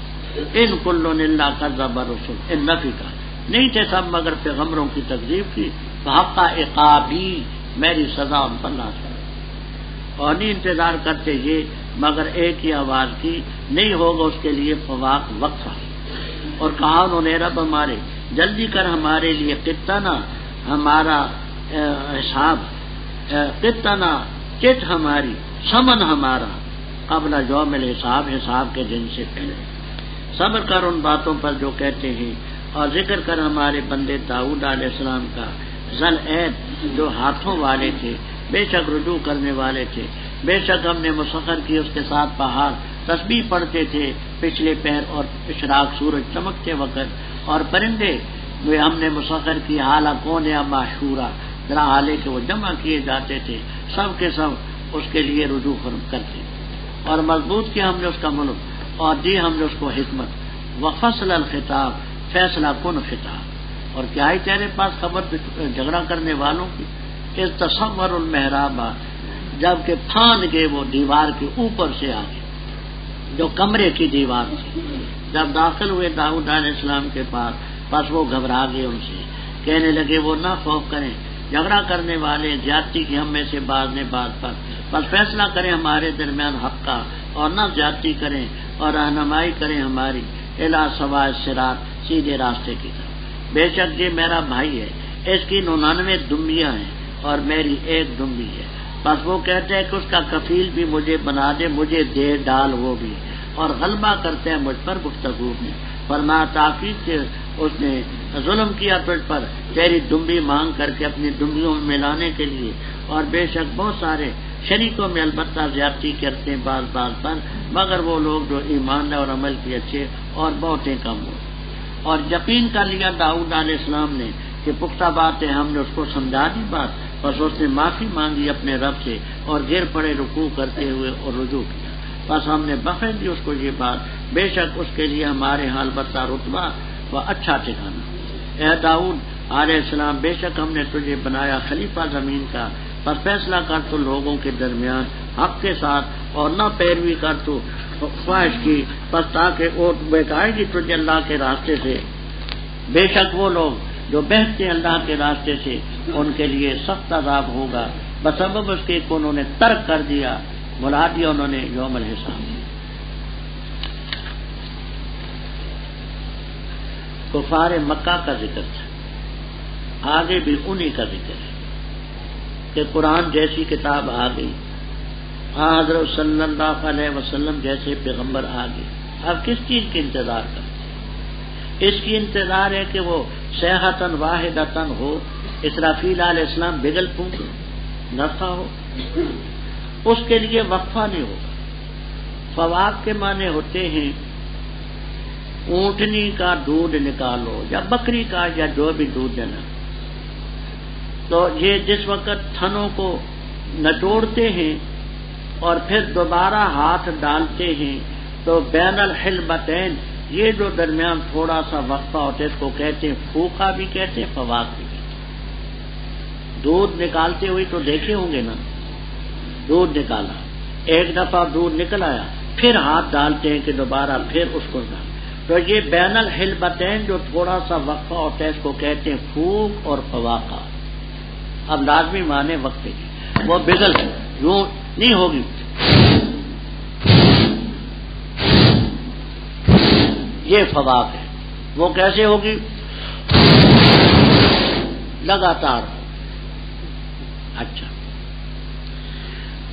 ان کل الا کذب الرسل، ان نفی کا نہیں تھے سب مگر پیغمبروں کی تکذیب کی، فحق عقابی، میری سزا ان پر لازم ہے۔ اور نہیں انتظار کرتے یہ مگر ایک ہی آواز کی، نہیں ہوگا اس کے لیے فواق وقفہ۔ اور کہا انہوں نے رب ہمارے جلدی کر ہمارے لیے قطنا، ہمارا حساب، قطنا چٹ ہماری، سمن ہمارا، قبل یوم الحساب، حساب کے دن سے پہلے۔ صبر کر ان باتوں پر جو کہتے ہیں، اور ذکر کر ہمارے بندے داؤد علیہ السلام کا، ذل عید جو ہاتھوں والے تھے، بے شک رجوع کرنے والے تھے، بے شک ہم نے مسخر کی اس کے ساتھ پہاڑ، تسبیح پڑھتے تھے پچھلے پیر اور اشراق سورج چمکتے وقت، اور پرندے ہم نے مسخر کی حالہ کون یا معشورہ، ذرا حالے کہ وہ جمع کیے جاتے تھے، سب کے سب اس کے لیے رجوع کرتے، اور مضبوط کیا ہم نے اس کا ملک، اور دی ہم نے اس کو حکمت، وفصل الخطاب، فیصلہ کن خطاب۔ اور کیا ہی تیرے پاس خبر جھگڑا کرنے والوں کی، اس تصور المحراب، جب کہ پھان گئے وہ دیوار کے اوپر سے آگے، جو کمرے کی دیوار تھی، جب داخل ہوئے داؤد علیہ السلام کے پاس، بس وہ گھبرا گئے ان سے، کہنے لگے وہ نہ خوف کریں، جھگڑا کرنے والے زیادتی کی ہم میں سے بعض نے بعض پر، بس فیصلہ کریں ہمارے درمیان حق کا اور نہ زیادتی کریں، اور رہنمائی کریں ہماری الی سواء الصراط، سیدھے راستے کی طرف۔ بے شک یہ میرا بھائی ہے، اس کی 99 دمبیاں ہیں اور میری ایک دمبی ہے، بس وہ کہتے ہیں کہ اس کا کفیل بھی مجھے بنا دے، مجھے دے ڈال وہ بھی، اور غلبہ کرتے ہیں مجھ پر گفتگو میں، فرمایا تاکید سے اس نے ظلم کیا تجھ پر تیری دمبی مانگ کر کے اپنی دمبیوں میں ملانے کے لیے، اور بے شک بہت سارے شریکوں میں البتہ زیادتی کرتے ہیں بعض پر، مگر وہ لوگ جو ایمان اور عمل کی اچھے اور بہت کم ہو۔ اور یقین کر لیا داؤد علیہ السلام نے کہ پختہ بات ہے، ہم نے اس کو سمجھا دی بات، بس اس نے معافی مانگی اپنے رب سے اور گر پڑے رکوع کرتے ہوئے اور رجوع کیا، بس ہم نے بخش دی اس کو یہ بات، بے شک اس کے لیے ہمارے حال البتہ رتبہ و اچھا ٹھکانا۔ اے داؤد علیہ السلام، بے شک ہم نے تجھے بنایا خلیفہ زمین کا، بس فیصلہ کر تو لوگوں کے درمیان حق کے ساتھ اور نہ پیروی کر تو خواہش کی، بس تاکہ وہ بہکائے گی تجھے اللہ کے راستے سے، بے شک وہ لوگ جو بہتے ہیں اللہ کے راستے سے ان کے لیے سخت عذاب ہوگا، بسبب اس کے کہ انہوں نے ترک کر دیا، بلا دیا انہوں نے یوم الحساب۔ کفار مکہ کا ذکر تھا، آگے بھی انہی کا ذکر ہے کہ قرآن جیسی کتاب آ گئی، حضرت صلی اللہ علیہ وسلم جیسے پیغمبر آ گئے، اب کس چیز کی انتظار کرتے؟ اس کی انتظار ہے کہ وہ صیحۃ واحدۃ ہو، اسرافیل علیہ السلام بگل پھونکے، نفخہ ہو، اس کے لیے وقفہ نہیں ہوگا۔ فواق کے معنی ہوتے ہیں اونٹنی کا دودھ نکالو یا بکری کا یا جو بھی دودھ دینا، تو یہ جس وقت تھنوں کو نچوڑتے ہیں اور پھر دوبارہ ہاتھ ڈالتے ہیں تو بین الحلبتین، یہ جو درمیان تھوڑا سا وقفہ ہوتا ہے اس کو کہتے ہیں پھوکا بھی کہتے ہیں، فواق بھی کہتے ہیں۔ دودھ نکالتے ہوئے تو دیکھے ہوں گے نا، دودھ نکالا، ایک دفعہ دودھ نکل آیا، پھر ہاتھ ڈالتے ہیں کہ دوبارہ پھر اس کو ڈال، تو یہ بین الحلبتین جو تھوڑا سا وقفہ ہوتا ہے اس کو کہتے ہیں پھوک اور فواقہ۔ اب لازمی معنی وقت کی، وہ بگل یوں نہیں ہوگی، یہ فواق ہے، وہ کیسے ہوگی؟ لگاتار۔ اچھا،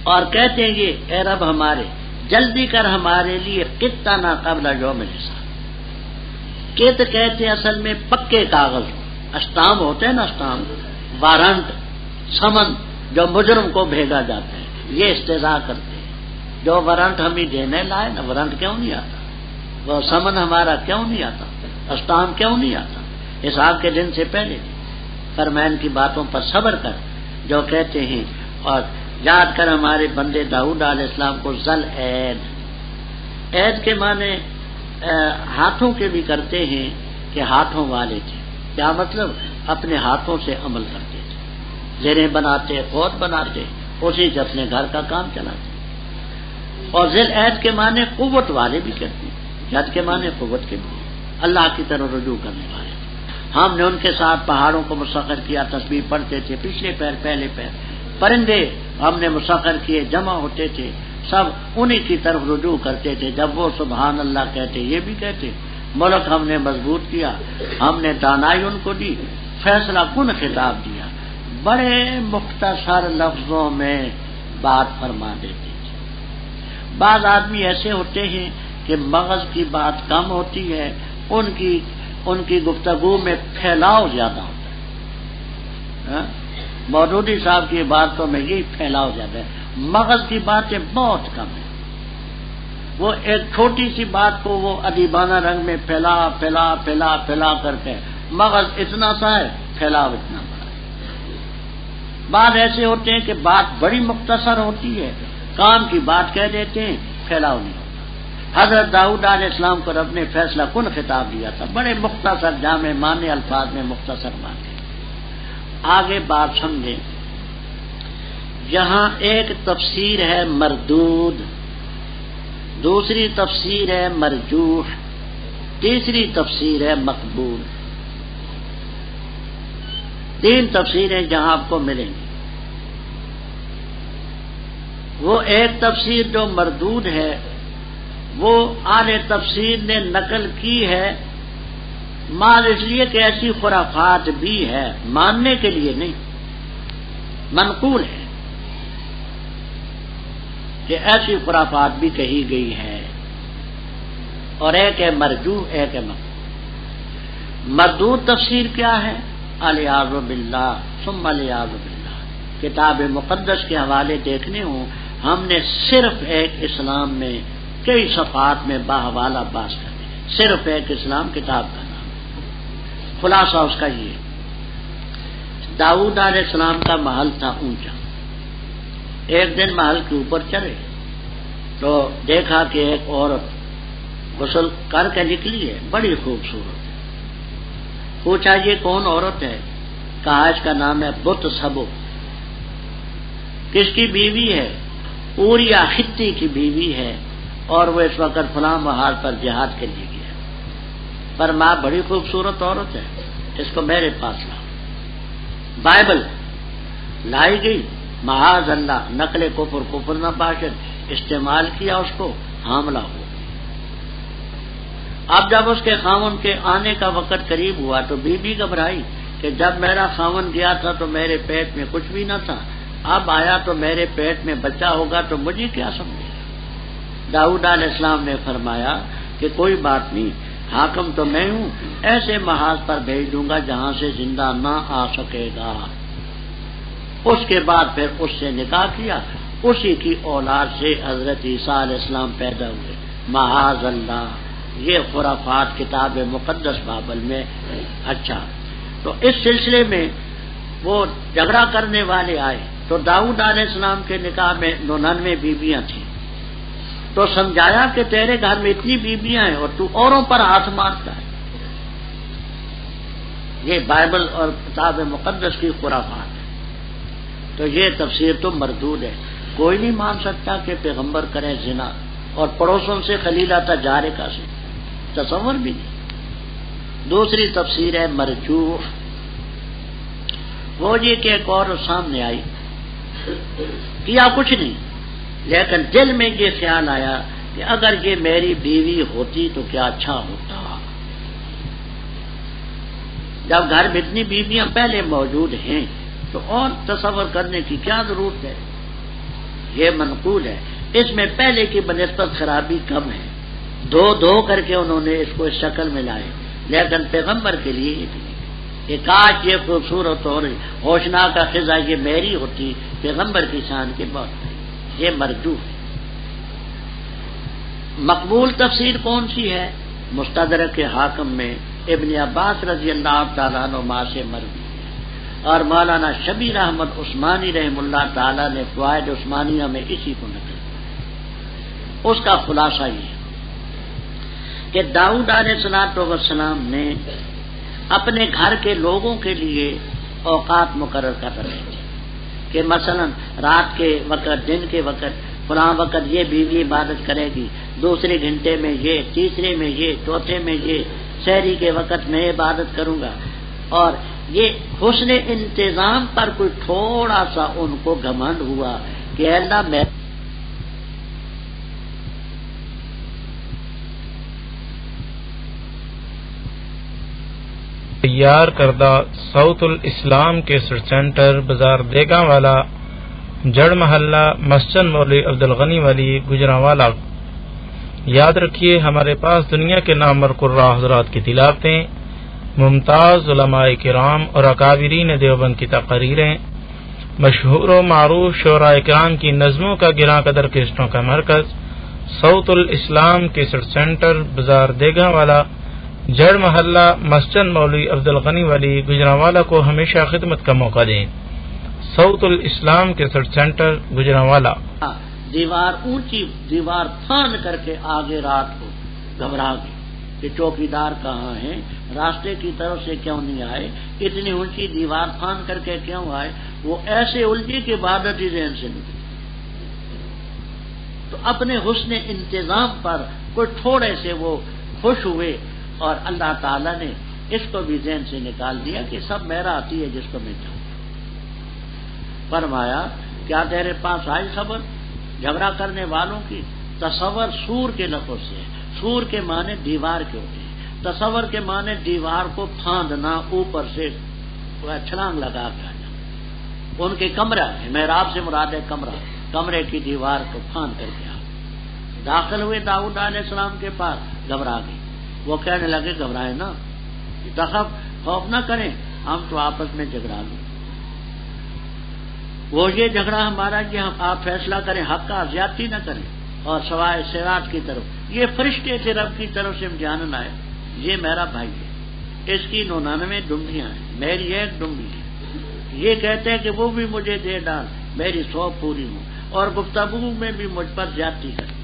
اور کہتے ہیں یہ اے رب ہمارے جلدی کر ہمارے لیے قطنا قبل یوم الحساب۔ قط کہتے ہیں اصل میں پکے کاغذ، اسٹامپ ہوتے ہیں نا، اسٹامپ، وارنٹ، سمن جو مجرم کو بھیجا جاتا ہے، یہ استضاء کرتے ہیں، جو وارنٹ ہم ہی دینے لائے نا، وارنٹ کیوں نہیں آتا، وہ سمن ہمارا کیوں نہیں آتا، اسٹامپ کیوں نہیں آتا، حساب کے دن سے پہلے۔ فرمان کی باتوں پر صبر کر جو کہتے ہیں، اور یاد کر ہمارے بندے داؤد علیہ السلام کو ذل عید، عید کے معنی ہاتھوں کے بھی کرتے ہیں کہ ہاتھوں والے تھے، کیا مطلب؟ اپنے ہاتھوں سے عمل کرتے تھے، زیریں بناتے، خود بناتے، اسی سے اپنے گھر کا کام چلاتے۔ اور ذل عید کے معنی قوت والے بھی کرتے ہیں، ید کے معنی قوت کے بھی، اللہ کی طرف رجوع کرنے والے۔ ہم نے ان کے ساتھ پہاڑوں کو مسخر کیا، تسبیح پڑھتے تھے، پچھلے پیر پہلے پیر، پرندے ہم نے مسخر کیے، جمع ہوتے تھے، سب انہی کی طرف رجوع کرتے تھے، جب وہ سبحان اللہ کہتے یہ بھی کہتے۔ ملک ہم نے مضبوط کیا، ہم نے دانائی ان کو دی، فیصلہ کن خطاب دیا، بڑے مختصر لفظوں میں بات فرما دیتے تھے۔ بعض آدمی ایسے ہوتے ہیں کہ مغز کی بات کم ہوتی ہے، ان کی گفتگو میں پھیلاؤ زیادہ ہوتا ہے۔ مودودی صاحب کی باتوں میں یہی پھیلاؤ زیادہ ہے، مغز کی باتیں بہت کم ہیں، وہ ایک چھوٹی سی بات کو وہ ادیبانہ رنگ میں پھیلا پھیلا پھیلا پھیلا کر کے، مغز اتنا سا ہے، پھیلاؤ اتنا بڑا ہے۔ بعض ایسے ہوتے ہیں کہ بات بڑی مختصر ہوتی ہے، کام کی بات کہہ دیتے ہیں، پھیلاؤ نہیں ہوتا۔ حضرت داؤد علیہ السلام کو رب نے فیصلہ کن خطاب دیا تھا، بڑے مختصر جامع معنی الفاظ میں مختصر معنی۔ آگے بات سمجھیں، یہاں ایک تفسیر ہے مردود، دوسری تفسیر ہے مرجوح۔ تیسری تفسیر ہے مقبول. 3 تفسیریں جہاں آپ کو ملیں گی. وہ ایک تفسیر جو مردود ہے وہ اہل تفسیر نے نقل کی ہے مال اس لیے کہ ایسی خرافات بھی ہے، ماننے کے لیے نہیں، منقول ہے کہ ایسی خرافات بھی کہی گئی ہے. اور ایک ہے مرجوح، ایک ہے مقبول. مردود تفسیر کیا ہے؟ الیاذ باللہ ثم الیاذ باللہ. کتاب مقدس کے حوالے دیکھنے ہوں، ہم نے صرف ایک اسلام میں کئی صفحات میں باحوالہ بحث کر دی. صرف ایک اسلام کتاب کا نام. خلاصہ اس کا یہ، داؤد علیہ السلام کا محل تھا اونچا. ایک دن محل کے اوپر چڑھے تو دیکھا کہ ایک عورت غسل کر کے نکلی ہے، بڑی خوبصورت. پوچھا یہ کون عورت ہے؟ کہا اس کا نام ہے بت سبو. کس کی بیوی ہے؟ اوریا خطی کی بیوی ہے، اور وہ اس وقت فلاں محال پر جہاد کے لیے گیا. پر ماں بڑی خوبصورت عورت ہے، اس کو میرے پاس لاؤ. بائبل لائی گئی، معاذ اللہ نقل کفر نہ باشد، استعمال کیا، اس کو حاملہ ہو. اب جب اس کے خاوند کے آنے کا وقت قریب ہوا تو بی بی گھبرائی کہ جب میرا خاوند گیا تھا تو میرے پیٹ میں کچھ بھی نہ تھا، اب آیا تو میرے پیٹ میں بچہ ہوگا تو مجھے کیا سمجھے. داؤد علیہ السلام نے فرمایا کہ کوئی بات نہیں، حاکم تو میں ہوں، ایسے محاذ پر بھیج دوں گا جہاں سے زندہ نہ آ سکے گا. اس کے بعد پھر اس سے نکاح کیا، اسی کی اولاد سے حضرت عیسیٰ علیہ السلام پیدا ہوئے. معاذ اللہ، یہ خرافات کتاب مقدس بائبل میں. اچھا، تو اس سلسلے میں وہ جھگڑا کرنے والے آئے تو داؤد علیہ السلام کے نکاح میں 99 بیویاں تھیں. تو سمجھایا کہ تیرے گھر میں اتنی بیویاں ہیں اور تو اوروں پر ہاتھ مارتا ہے. یہ بائبل اور کتاب مقدس کی خرافات ہے. تو یہ تفسیر تو مردود ہے. کوئی نہیں مان سکتا کہ پیغمبر کریں زنا اور پڑوسوں سے خلیلہ تجارکہ سے، تصور بھی نہیں. دوسری تفسیر ہے مرجوح. وہ یہ کہ ایک اور سامنے آئی، کیا کچھ نہیں، لیکن دل میں یہ خیال آیا کہ اگر یہ میری بیوی ہوتی تو کیا اچھا ہوتا. جب گھر میں اتنی بیویاں پہلے موجود ہیں تو اور تصور کرنے کی کیا ضرورت ہے. یہ منقول ہے، اس میں پہلے کی بنسبت خرابی کم ہے. دو کر کے انہوں نے اس کو اس شکل میں لائے، لیکن پیغمبر کے لیے یہ نہیں کہ کاش یہ خوبصورت اور ہوشناک خزہ یہ میری ہوتی. پیغمبر کی شان کے بہت، یہ مرجوح ہے. مقبول تفسیر کون سی ہے؟ مستدرک حاکم میں ابن عباس رضی اللہ تعالیٰ عنہ سے مروی ہے، اور مولانا شبیر احمد عثمانی رحم اللہ تعالیٰ نے فوائد عثمانیہ میں اسی کو نقل کیا. اس کا خلاصہ یہ کہ داؤد علیہ السلام نے اپنے گھر کے لوگوں کے لیے اوقات مقرر کر رہے تھے کہ مثلا رات کے وقت، دن کے وقت، فلاں وقت یہ بیوی عبادت کرے گی، دوسرے گھنٹے میں یہ، تیسرے میں یہ، چوتھے میں یہ، سحری کے وقت میں عبادت کروں گا. اور یہ حسن انتظام پر کوئی تھوڑا سا ان کو گھمنڈ ہوا کہ اللہ میں تیار کردہ ساؤتھ الاسلام کیسٹ سینٹر، بازار دیگاں والا، جڑ محلہ، مسجد مولوی عبدالغنی والی، گجرانوالا. یاد رکھیے ہمارے پاس دنیا کے نامور قراء حضرات کی تلاوتیں، ممتاز علماء کرام اور اکابرین دیوبند کی تقریریں، مشہور و معروف شعراء کرام کی نظموں کا گراں قدر کیسٹوں کا مرکز، ساؤتھ الاسلام کیسٹ سینٹر، بازار دیگاں والا، جڑ محلہ، مسجد مولوی عبدالغنی والی، گجرانوالا کو ہمیشہ خدمت کا موقع دیں. ساؤتھ الاسلام کیسٹ سینٹر، گجرانوالا. دیوار اونچی دیوار پھاند کر کے آگے رات کو گھبرا گئی کہ چوکیدار کہاں ہیں، راستے کی طرف سے کیوں نہیں آئے، اتنی اونچی دیوار پھاند کر کے کیوں آئے. وہ ایسے الجھی کہ عبادت ہی ذہن سے نکلی. تو اپنے حسن انتظام پر کوئی تھوڑے سے وہ خوش ہوئے اور اللہ تعالیٰ نے اس کو بھی ذہن سے نکال دیا کہ سب میرا آتی ہے جس کو میں چاہوں. فرمایا کیا تیرے پاس آئی خبر جھگڑا کرنے والوں کی؟ تصور سور کے لفظ سے، سور کے معنی دیوار کے ہوتے ہیں، تصور کے معنی دیوار کو پھاندنا، اوپر سے چھلانگ لگا کے آنا. ان کے کمرہ ہے، محراب سے مراد ہے کمرہ، کمرے کی دیوار کو پھاند کر کے آ. داخل ہوئے داؤد علیہ السلام کے پاس، گھبرا گئی. وہ کہنے لگے گھبرائے نا، خوف نہ کریں، ہم تو آپس میں جھگڑا لیں. وہ یہ جھگڑا ہمارا کہ ہم آپ فیصلہ کریں، حق کا زیادتی نہ کریں. اور سوائے سراج کی طرف یہ فرشتے تھے رب کی طرف سے امتحان آئے. یہ میرا بھائی ہے، اس کی 99 ڈمبیاں ہیں، میری ایک ڈمبی ہے. یہ کہتے ہیں کہ وہ بھی مجھے دے ڈال، میری 100 پوری ہوں، اور گفتگو میں بھی مجھ پر زیادتی کرتا ہے.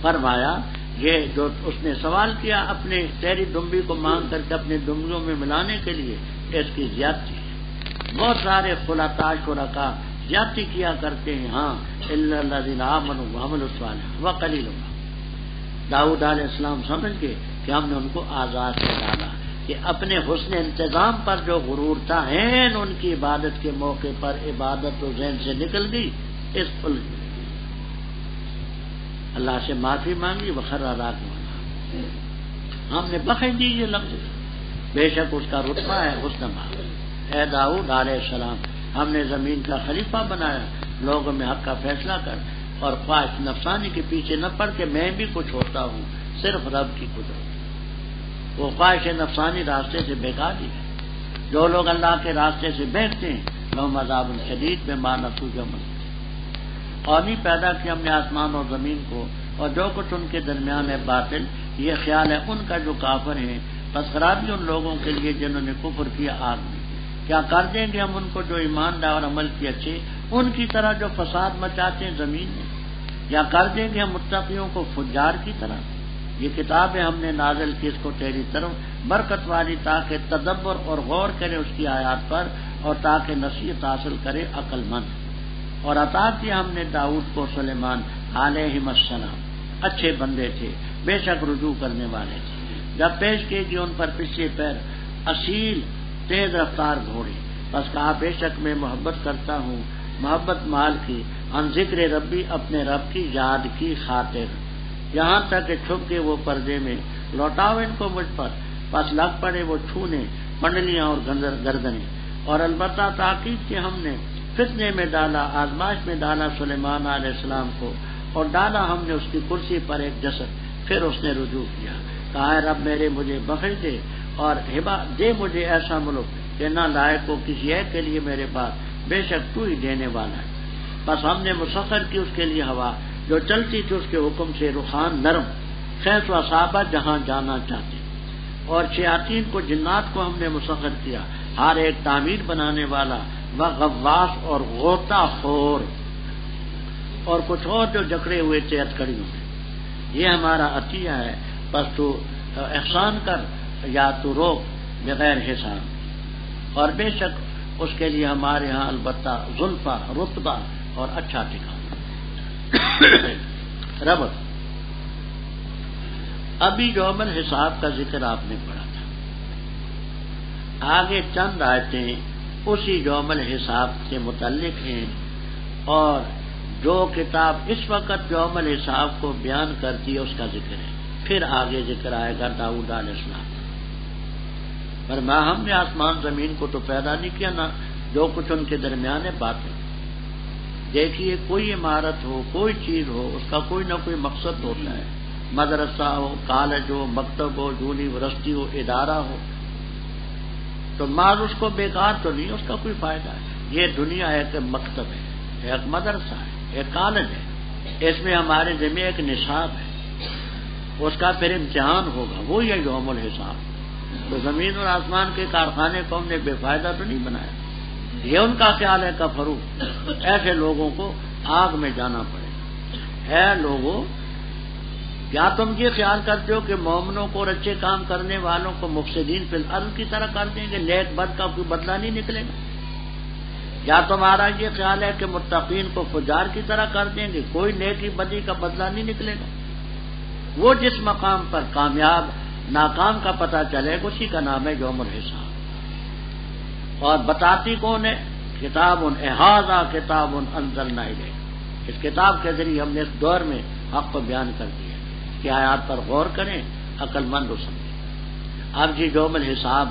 فرمایا یہ جو اس نے سوال کیا اپنے تیری ڈمبی کو مانگ کر کے اپنے ڈمبیوں میں ملانے کے لیے، اس کی زیادتی ہے. بہت سارے خلطاء شرکاء زیادتی کیا کرتے ہیں. ہاں الا الذین آمنوا وعملوا الصالحات وقلیل. داؤد علیہ السلام سمجھ گئے کہ ہم نے ان کو آزاد کر ڈالا، کہ اپنے حسن انتظام پر جو غرور تھا ہیں ان کی عبادت کے موقع پر عبادت تو ذہن سے نکل گئی. اس پل اللہ سے معافی مانگی، وخر راکعا. ہم نے بخش دی یہ لفظ، بے شک اس کا رتبہ ہے حسن معافی. اے داؤد علیہ السلام، ہم نے زمین کا خلیفہ بنایا، لوگوں میں حق کا فیصلہ کر، اور خواہش نفسانی کے پیچھے نہ پڑ کے میں بھی کچھ ہوتا ہوں، صرف رب کی قدرت. وہ خواہش نفسانی راستے سے بہکا دی ہے. جو لوگ اللہ کے راستے سے بہکتے ہیں لہم عذاب شدید بما نسوا یوم القیامہ. اور نہیں پیدا کیا ہم نے آسمان اور زمین کو اور جو کچھ ان کے درمیان ہے باطل. یہ خیال ہے ان کا جو کافر ہیں، پس خرابی ان لوگوں کے لیے جنہوں نے کفر کیا آگ میں. کیا کر دیں گے ہم ان کو جو ایمان لائے اور عمل کیے اچھے، ان کی طرح جو فساد مچاتے ہیں زمین میں؟ یا کر دیں گے ہم متقیوں کو فجار کی طرح؟ یہ کتاب ہے ہم نے نازل کی اس کو تیری طرف برکت والی، تاکہ تدبر اور غور کرے اس کی آیات پر، اور تاکہ نصیحت حاصل کرے عقل مند. اور عطا کیا ہم نے داؤد کو سلیمان علیہ السلام، اچھے بندے تھے، بے شک رجوع کرنے والے تھے. جب پیش کیے گی ان پر پچھلے پیر اصیل تیز رفتار گھوڑے، بس کہا بے شک میں محبت کرتا ہوں، محبت مال کی، ان ذکر ربی، اپنے رب کی یاد کی خاطر. یہاں تک کہ چھپ کے وہ پردے میں، لوٹاؤ ان کو مجھ پر، پس لگ پڑے وہ چھونے پنڈلیاں اور گردنیں. اور البتہ تاکید کہ ہم نے فتنے میں ڈالا، آزمائش میں ڈالا سلیمان علیہ السلام کو، اور ڈالا ہم نے اس کی کرسی پر ایک جسد. پھر اس نے رجوع کیا، کہا ہے رب میرے مجھے بخش دے، اور ہبا دے مجھے ایسا ملک کہ نہ لائق ہو کسی ایک کے لیے میرے پاس، بے شک تو ہی دینے والا ہے. بس ہم نے مسخر کی اس کے لیے ہوا جو چلتی تھی اس کے حکم سے، رخان نرم، خیس و اصابہ جہاں جانا چاہتے. اور شیاطین کو، جنات کو ہم نے مسخر کیا، ہر ایک تعمیر بنانے والا، و غواص اور غوطہ خور، اور کچھ اور جو جکڑے ہوئے تھے ہتھکڑیوں میں. یہ ہمارا عطیہ ہے، بس تو احسان کر یا تو روک بغیر حساب. اور بے شک اس کے لیے ہمارے ہاں البتہ زلفہ، رتبہ اور اچھا ٹھکانہ. رب ابھی یوم الحساب کا ذکر آپ نے پڑھا تھا، آگے چند آیتیں اسی یوم الحساب سے متعلق ہیں. اور جو کتاب اس وقت یوم الحساب کو بیان کرتی ہے اس کا ذکر ہے. پھر آگے ذکر آئے گا داؤد علیہ السلام. پر ہم نے آسمان زمین کو تو پیدا نہیں کیا، نہ جو کچھ ان کے درمیان ہے باطل. دیکھیے کوئی عمارت ہو، کوئی چیز ہو، اس کا کوئی نہ کوئی مقصد ہوتا ہے. مدرسہ ہو، کالج ہو، مکتب ہو، یونیورسٹی ہو، ادارہ ہو، تو ماض اس کو بیکار تو نہیں، اس کا کوئی فائدہ ہے. یہ دنیا ایک مکتب ہے، ایک مدرسہ ہے، ایک کالج ہے. اس میں ہمارے ذمہ ایک نصاب ہے، اس کا پھر امتحان ہوگا، وہی ہے یوم الحساب. تو زمین اور آسمان کے کارخانے کو ہم نے بے فائدہ تو نہیں بنایا. یہ ان کا خیال ہے کفرو، ایسے لوگوں کو آگ میں جانا پڑے. اے لوگوں، کیا تم یہ خیال کرتے ہو کہ مومنوں کو اور اچھے کام کرنے والوں کو مفسدین فی الارض کی طرح کر دیں گے، نیک بد کا کوئی بدلہ نہیں نکلے گا؟ کیا تمہارا یہ خیال ہے کہ متقین کو فجار کی طرح کر دیں گے، کوئی نیکی بدی کا بدلہ نہیں نکلے گا؟ وہ جس مقام پر کامیاب ناکام کا پتہ چلے اسی کا نام ہے یوم الحساب. اور بتاتی کون ہے؟ کتاب ھذا کتاب انزلنا الیک. اس کتاب کے ذریعے ہم نے اس دور میں حق کو بیان کر دیا کہ آیات پر غور کریں، عقل مند ہو سمجھیں. اب جی یوم الحساب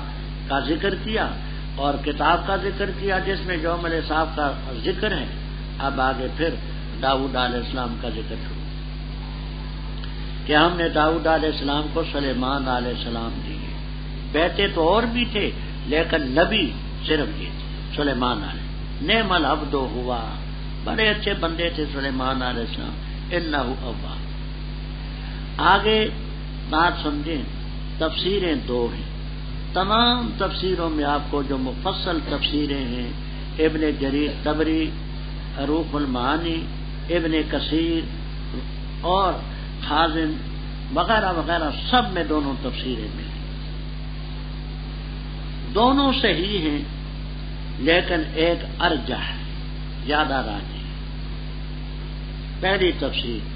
کا ذکر کیا اور کتاب کا ذکر کیا جس میں یوم الحساب کا ذکر ہے. اب آگے پھر داؤد علیہ السلام کا ذکر شروع کہ ہم نے داؤد علیہ السلام کو سلیمان علیہ السلام دیے. بیٹے تو اور بھی تھے لیکن نبی صرف یہ تھے سلیمان علیہ. نعم العبد ہوا، بڑے اچھے بندے تھے سلیمان علیہ السلام. انہ اواب. آگے بات سمجھیں، تفسیریں دو ہیں. تمام تفسیروں میں آپ کو جو مفصل تفسیریں ہیں، ابن جریر طبری، روح المعانی، ابن کثیر اور خازن وغیرہ وغیرہ، سب میں دونوں تفسیریں ملیں. دونوں صحیح ہیں لیکن ایک ارجح ہے، زیادہ راجح. پہلی تفسیر،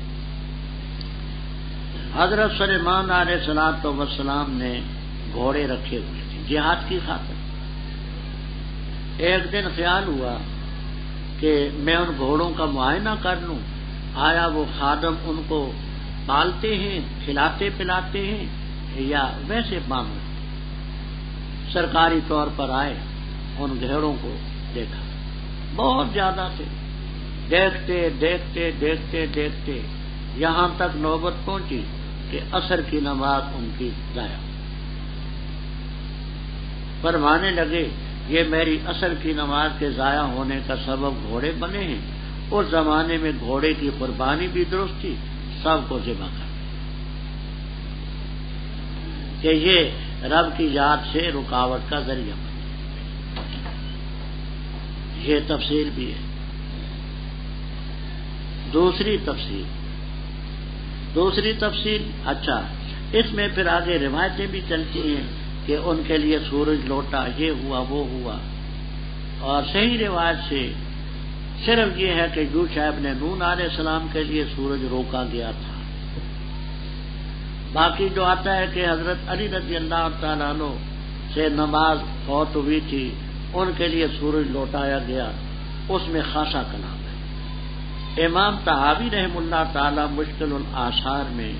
حضرت سلیمان علیہ السلام نے گھوڑے رکھے ہوئے تھے جہاد کی خاطر. ایک دن خیال ہوا کہ میں ان گھوڑوں کا معائنہ کر لوں، آیا وہ خادم ان کو پالتے ہیں، کھلاتے پلاتے ہیں یا ویسے معاملہ. سرکاری طور پر آئے، ان گھوڑوں کو دیکھا، بہت زیادہ تھے. دیکھتے دیکھتے دیکھتے دیکھتے یہاں تک نوبت پہنچی کہ عصر کی نماز ان کی ضائع. فرمانے لگے یہ میری عصر کی نماز کے ضائع ہونے کا سبب گھوڑے بنے ہیں. اس زمانے میں گھوڑے کی قربانی بھی درست تھی، سب کو ذبح کر کہ یہ رب کی یاد سے رکاوٹ کا ذریعہ بنے. یہ تفسیر بھی ہے. دوسری تفسیر اچھا، اس میں پھر آگے روایتیں بھی چلتی ہیں کہ ان کے لیے سورج لوٹا، یہ ہوا وہ ہوا. اور صحیح روایت سے صرف یہ ہے کہ یوشع ابن نون علیہ السلام کے لیے سورج روکا گیا تھا. باقی جو آتا ہے کہ حضرت علی رضی اللہ تعالیٰ عنہ سے نماز فوت ہوئی تھی، ان کے لیے سورج لوٹایا گیا، اس میں خاصا کلام ہے. امام طحاوی رحم اللہ تعالی مشکل الآثار میں،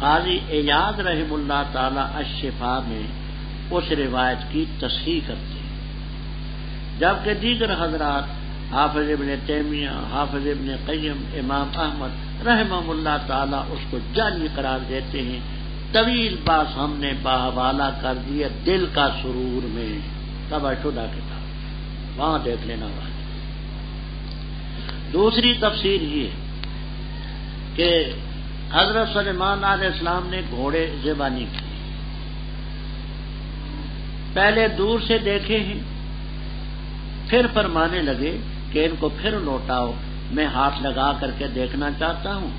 قاضی ایاض رحم اللہ تعالی الشفا میں اس روایت کی تصحیح کرتے ہیں، جبکہ دیگر حضرات حافظ ابن تیمیہ، حافظ ابن قیم، امام احمد رحمہ اللہ تعالی اس کو جعلی قرار دیتے ہیں. طویل باس ہم نے باحوالہ کر دیا دل کا سرور میں، طبع شدہ کتاب، وہاں دیکھ لینا والے. دوسری تفسیر یہ کہ حضرت سلیمان علیہ السلام نے گھوڑے ذبح نہیں کیے، پہلے دور سے دیکھے ہیں، پھر فرمانے لگے کہ ان کو پھر لوٹاؤ، میں ہاتھ لگا کر کے دیکھنا چاہتا ہوں.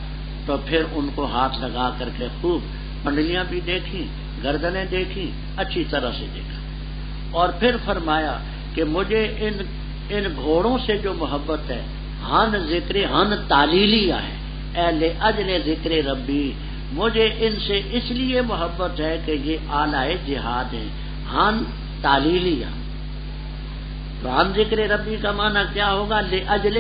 تو پھر ان کو ہاتھ لگا کر کے خوب پنڈلیاں بھی دیکھی، گردنیں دیکھی، اچھی طرح سے دیکھا. اور پھر فرمایا کہ مجھے ان گھوڑوں سے جو محبت ہے، ہن ذکر ہن تعلیلیہ ہے، اہل اجل ذکر ربی، مجھے ان سے اس لیے محبت ہے کہ یہ اعلیٰ جہاد ہیں. ہن تعلیلیہ، تو ہن ذکر ربی کا معنی کیا ہوگا؟ لأجل.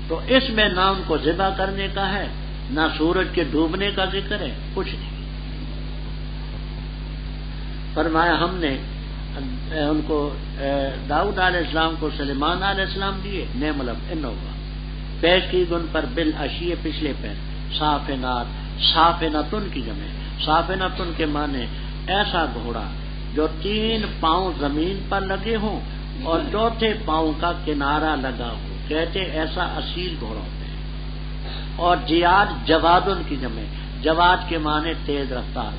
تو اس میں نہ ان کو ذبح کرنے کا ہے، نہ سورج کے ڈوبنے کا ذکر ہے، کچھ نہیں. فرمایا ہم نے ان کو داؤد علیہ السلام کو سلیمان علیہ السلام دیے. نعم العبد انہوا پیش کی گن پر بالعشی، پچھلے پیر. صافنات، صافنتن کی جمع، صافنتن کے معنی ایسا گھوڑا جو 3 پاؤں زمین پر لگے ہوں اور چوتھے پاؤں کا کنارہ لگا ہو، کہتے ایسا اصیل گھوڑا ہوتا ہے. اور جیاد، جوادن کی جمع، جواد کے معنی تیز رفتار،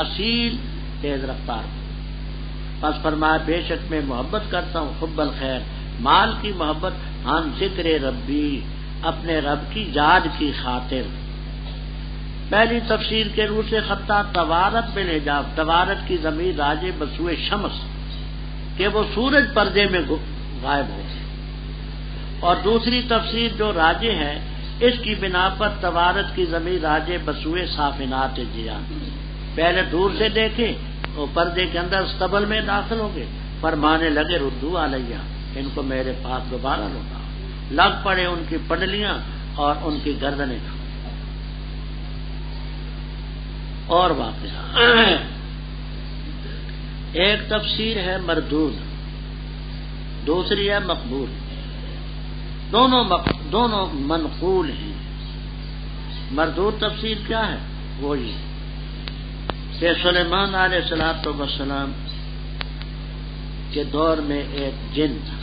اصیل تیز رفتار. پس فرمایا بے شک میں محبت کرتا ہوں حب الخیر، مال کی محبت، ہن ذکر ربی، اپنے رب کی یاد کی خاطر. پہلی تفسیر کے روح سے خطہ توارت بالحجاب، توارت کی ضمیر راجع بسوئے شمس کہ وہ سورج پردے میں غائب ہو. اور دوسری تفسیر جو راجع ہے اس کی بنا پر توارت کی ضمیر راجع بسوئے صافنات جیاد پہلے دور سے دیکھے وہ پردے کے اندر استبل میں داخل ہو گئے، فرمانے لگے ردو علیہ، ان کو میرے پاس دوبارہ لوٹاؤ۔ لگ پڑے ان کی پنڈلیاں اور ان کی گردنیں۔ اور واقعہ ایک تفسیر ہے مردود، دوسری ہے مقبول، دونوں منقول ہیں۔ مردود تفسیر کیا ہے؟ وہ یہ کہ سلیمان علیہ السلام کے دور میں ایک جن تھا۔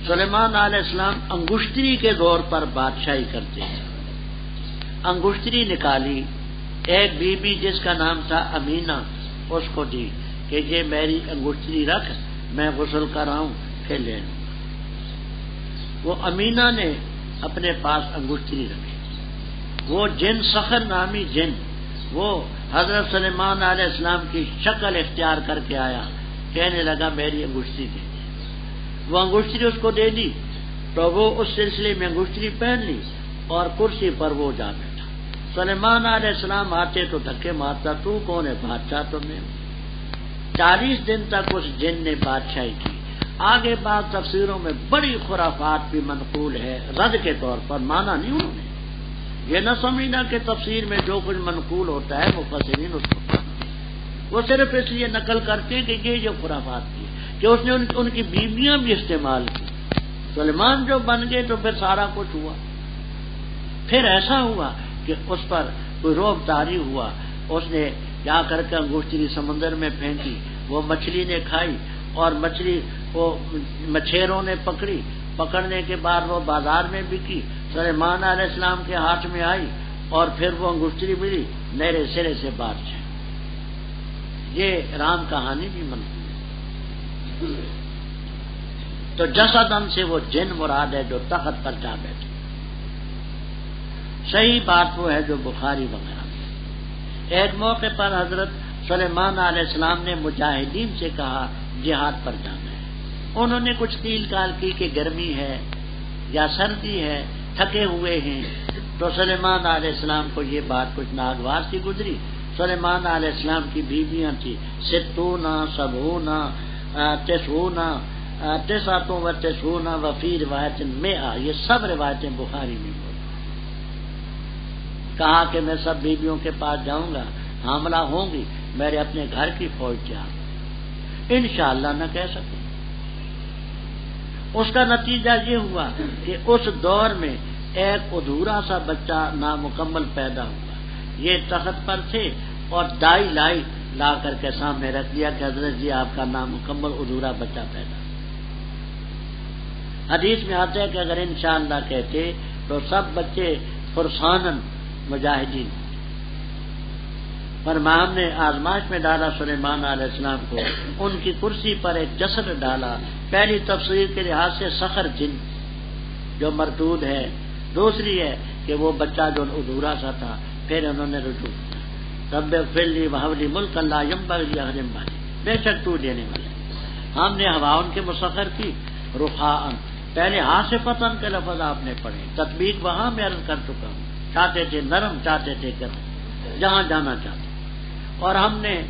سلیمان علیہ السلام انگشتری کے دور پر بادشاہی کرتے ہیں۔ انگشتری نکالی، ایک بی بی جس کا نام تھا امینہ، اس کو دی کہ یہ میری انگشتری رکھ، میں غسل کراؤں کہ لے لوں۔ وہ امینہ نے اپنے پاس انگشتری رکھی۔ وہ جن صخر نامی جن وہ حضرت سلیمان علیہ السلام کی شکل اختیار کر کے آیا، کہنے لگا میری انگشتری دے دی۔ وہ انگشتری اس کو دے دی تو وہ اس سلسلے میں انگشتری پہن لی اور کرسی پر وہ جا بیٹھا۔ سلیمان علیہ السلام آتے تو دھکے مارتا، تو کون ہے؟ بادشاہ تو میں ہوں۔ 40 دن تک اس جن نے بادشاہی کی۔ آگے بعد تفسیروں میں بڑی خرافات بھی منقول ہے، رد کے طور پر، مانا نہیں انہوں نے۔ یہ نہ سمجھنا کہ تفسیر میں جو کچھ منقول ہوتا ہے مفسرین اس کو، وہ صرف اس لیے نقل کرتے ہیں کہ یہ خرافات کی کہ اس نے ان کی بیویاں بھی استعمال کی۔ سلیمان جو بن گئے تو پھر سارا کچھ ہوا۔ پھر ایسا ہوا کہ اس پر کوئی رعب طاری ہوا، اس نے جا کر کے انگشتری سمندر میں پھینکی، وہ مچھلی نے کھائی اور مچھلی وہ مچھیروں نے پکڑی، پکڑنے کے بعد وہ بازار میں بکی، سلیمان علیہ السلام کے ہاتھ میں آئی اور پھر وہ انگشتری ملی، نئے سرے سے بادشاہ۔ یہ رام کہانی بھی منقول ہے۔ تو جسدن سے وہ جن مراد ہے جو تخت پر جا بیٹھے۔ صحیح بات وہ ہے جو بخاری وغیرہ میں۔ ایک موقع پر حضرت سلیمان علیہ السلام نے مجاہدین سے کہا جہاد پر جانا ہے۔ انہوں نے کچھ قیل کال کی کہ گرمی ہے یا سردی ہے، تھکے ہوئے ہیں۔ تو سلیمان علیہ السلام کو یہ بات کچھ ناگوار سی گزری۔ سلیمان علیہ السلام کی بیویاں تھیں 60 70 90 90 وفی روایت 100، یہ سب روایتیں بخاری میں موجود۔ کہا کہ میں سب بیویوں کے پاس جاؤں گا، حاملہ ہوں گی، میرے اپنے گھر کی فوج تیار، انشاءاللہ نہ کہہ سکوں۔ اس کا نتیجہ یہ ہوا کہ اس دور میں ایک ادھورا سا بچہ نامکمل پیدا ہوا۔ یہ تخت پر تھے اور دائی لا کر کے سامنے رکھ دیا کہ حضرت جی آپ کا نامکمل ادھورا بچہ پیدا۔ حدیث میں آتا ہے کہ اگر انشاءاللہ کہتے تو سب بچے فرسانن مجاہدین، پر ہم نے آزمائش میں ڈالا سلیمان علیہ السلام کو، ان کی کرسی پر ایک جسد ڈالا۔ پہلی تفسیر کے لحاظ سے سخر جن جو مردود ہے، دوسری ہے کہ وہ بچہ جو ادھورا سا تھا، پھر انہوں نے رجوع کیا، رب اغفر لی وہب لی ملکا لا ینبغی لأحد بعدی، بے شک تو دینے والے۔ ہم نے ہوا ان کے مسخر کی رخاءً، پہلے ہاتھ سے فتن کے لفظ آپ نے پڑھے، تطبیق وہاں میں عرض کر چکا ہوں، چاہتے تھے نرم، چاہتے تھے گرم، جہاں جانا چاہتے۔ اور ہم نے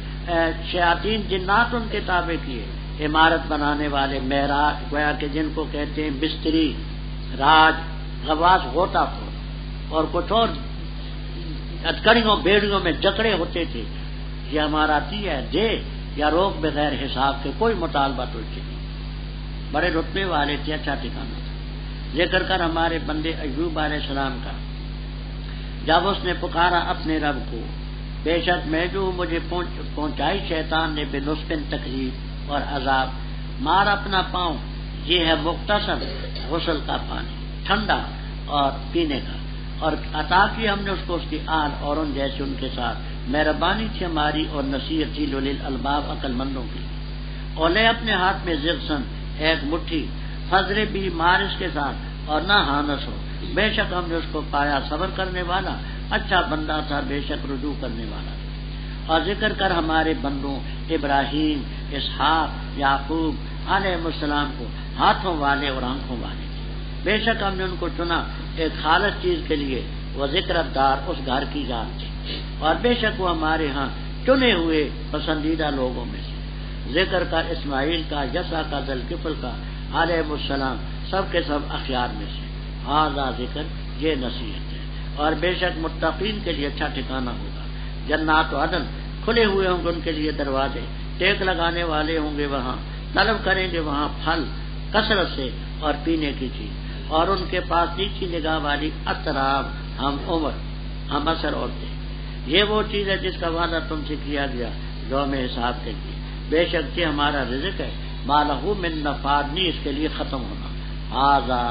شیاطین جنات ان کے تابع کیے، عمارت بنانے والے، معراج گویا کہ جن کو کہتے ہیں بستری، راج، غواص غوطہ خور، اور کچھ اور ہتکڑیوں بیڑیوں میں جکڑے ہوتے تھے، یہ ہمارا دیا ہے، دے یا روک بغیر حساب کے، کوئی مطالبہ تو نہیں۔ بڑے رتبے والے تھے، اچھا ٹھکانا تھا۔ ذکر کر ہمارے بندے ایوب علیہ السلام کا، جب اس نے پکارا اپنے رب کو، بے شک میں جو مجھے پہنچائی شیطان نے بے نسخن تکلیف اور عذاب، مار اپنا پاؤں، یہ ہے مختصر غسل کا پانی، ٹھنڈا اور پینے کا، اور عطا کی ہم نے اس کو اس کی آل اور ان جیسے ان کے ساتھ، مہربانی تھی ہماری اور نصیحت تھی لولی الالباب عقل مندوں کی۔ اور لے اپنے ہاتھ میں زغسن ایک مٹھی، فضر بھی مار اس کے ساتھ اور نہ ہانس ہو، بے شک ہم نے اس کو پایا صبر کرنے والا، اچھا بندہ تھا، بے شک رجوع کرنے والا۔ اور ذکر کر ہمارے بندوں ابراہیم، اسحاق، یعقوب علیہ السلام کو ہاتھوں والے اور آنکھوں والے، بے شک ہم نے ان کو چنا ایک خالص چیز کے لیے، وہ ذکر دار اس گھر کی ذات تھی۔ اور بے شک وہ ہمارے ہاں چنے ہوئے پسندیدہ لوگوں میں سے. ذکر کا اسماعیل کا، یسع کا، ذوالکفل کا علیہ السلام سب کے سب اخیار میں سے. ھذا ذکر، یہ نصیحت ہے. اور بے شک متقین کے لیے اچھا ٹھکانہ ہوگا. جنات و عدن، کھلے ہوئے ہوں گے ان کے لیے دروازے، ٹیک لگانے والے ہوں گے وہاں، طلب کریں گے وہاں پھل کثرت سے اور پینے کی چیز. اور ان کے پاس نیچی نگاہ والی اطراب، ہم عمر، ہم اثر عورتیں. یہ وہ چیز ہے جس کا وعدہ تم سے کیا گیا یوم حساب کے لیے. بے شک یہ ہمارا رزق ہے، ما لہ من نفاد، نہیں اس کے لیے ختم ہونا. ھذا،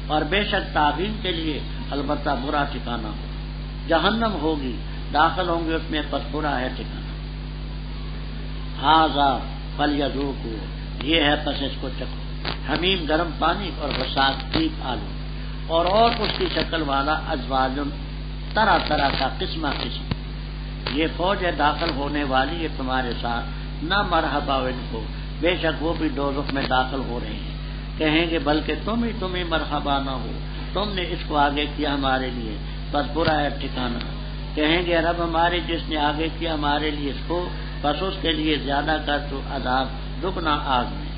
اور بے شک تابعین کے لیے البتہ برا ٹھکانہ ہو، جہنم ہوگی، داخل ہوں گے اس میں، پس برا ہے ٹھکانہ. ھذا فلیذوقوا، یہ ہے پس اس کو چکھو. حمیم گرم پانی اور غساق تیپ آلو، اور اس کی شکل والا ازواج طرح طرح کا قسمہ قسم. یہ فوج ہے داخل ہونے والی ہے تمہارے ساتھ، نہ مرحبا ان کو، بے شک وہ بھی دوزخ میں داخل ہو رہے ہیں. کہیں گے بلکہ تمہیں مرحبا نہ ہو، تم نے اس کو آگے کیا ہمارے لیے، بس برا ہے ٹھکانہ. کہیں گے رب ہمارے جس نے آگے کیا ہمارے لیے اس کو، بس اس کے لیے زیادہ کر تو عذاب دگنا آگ میں.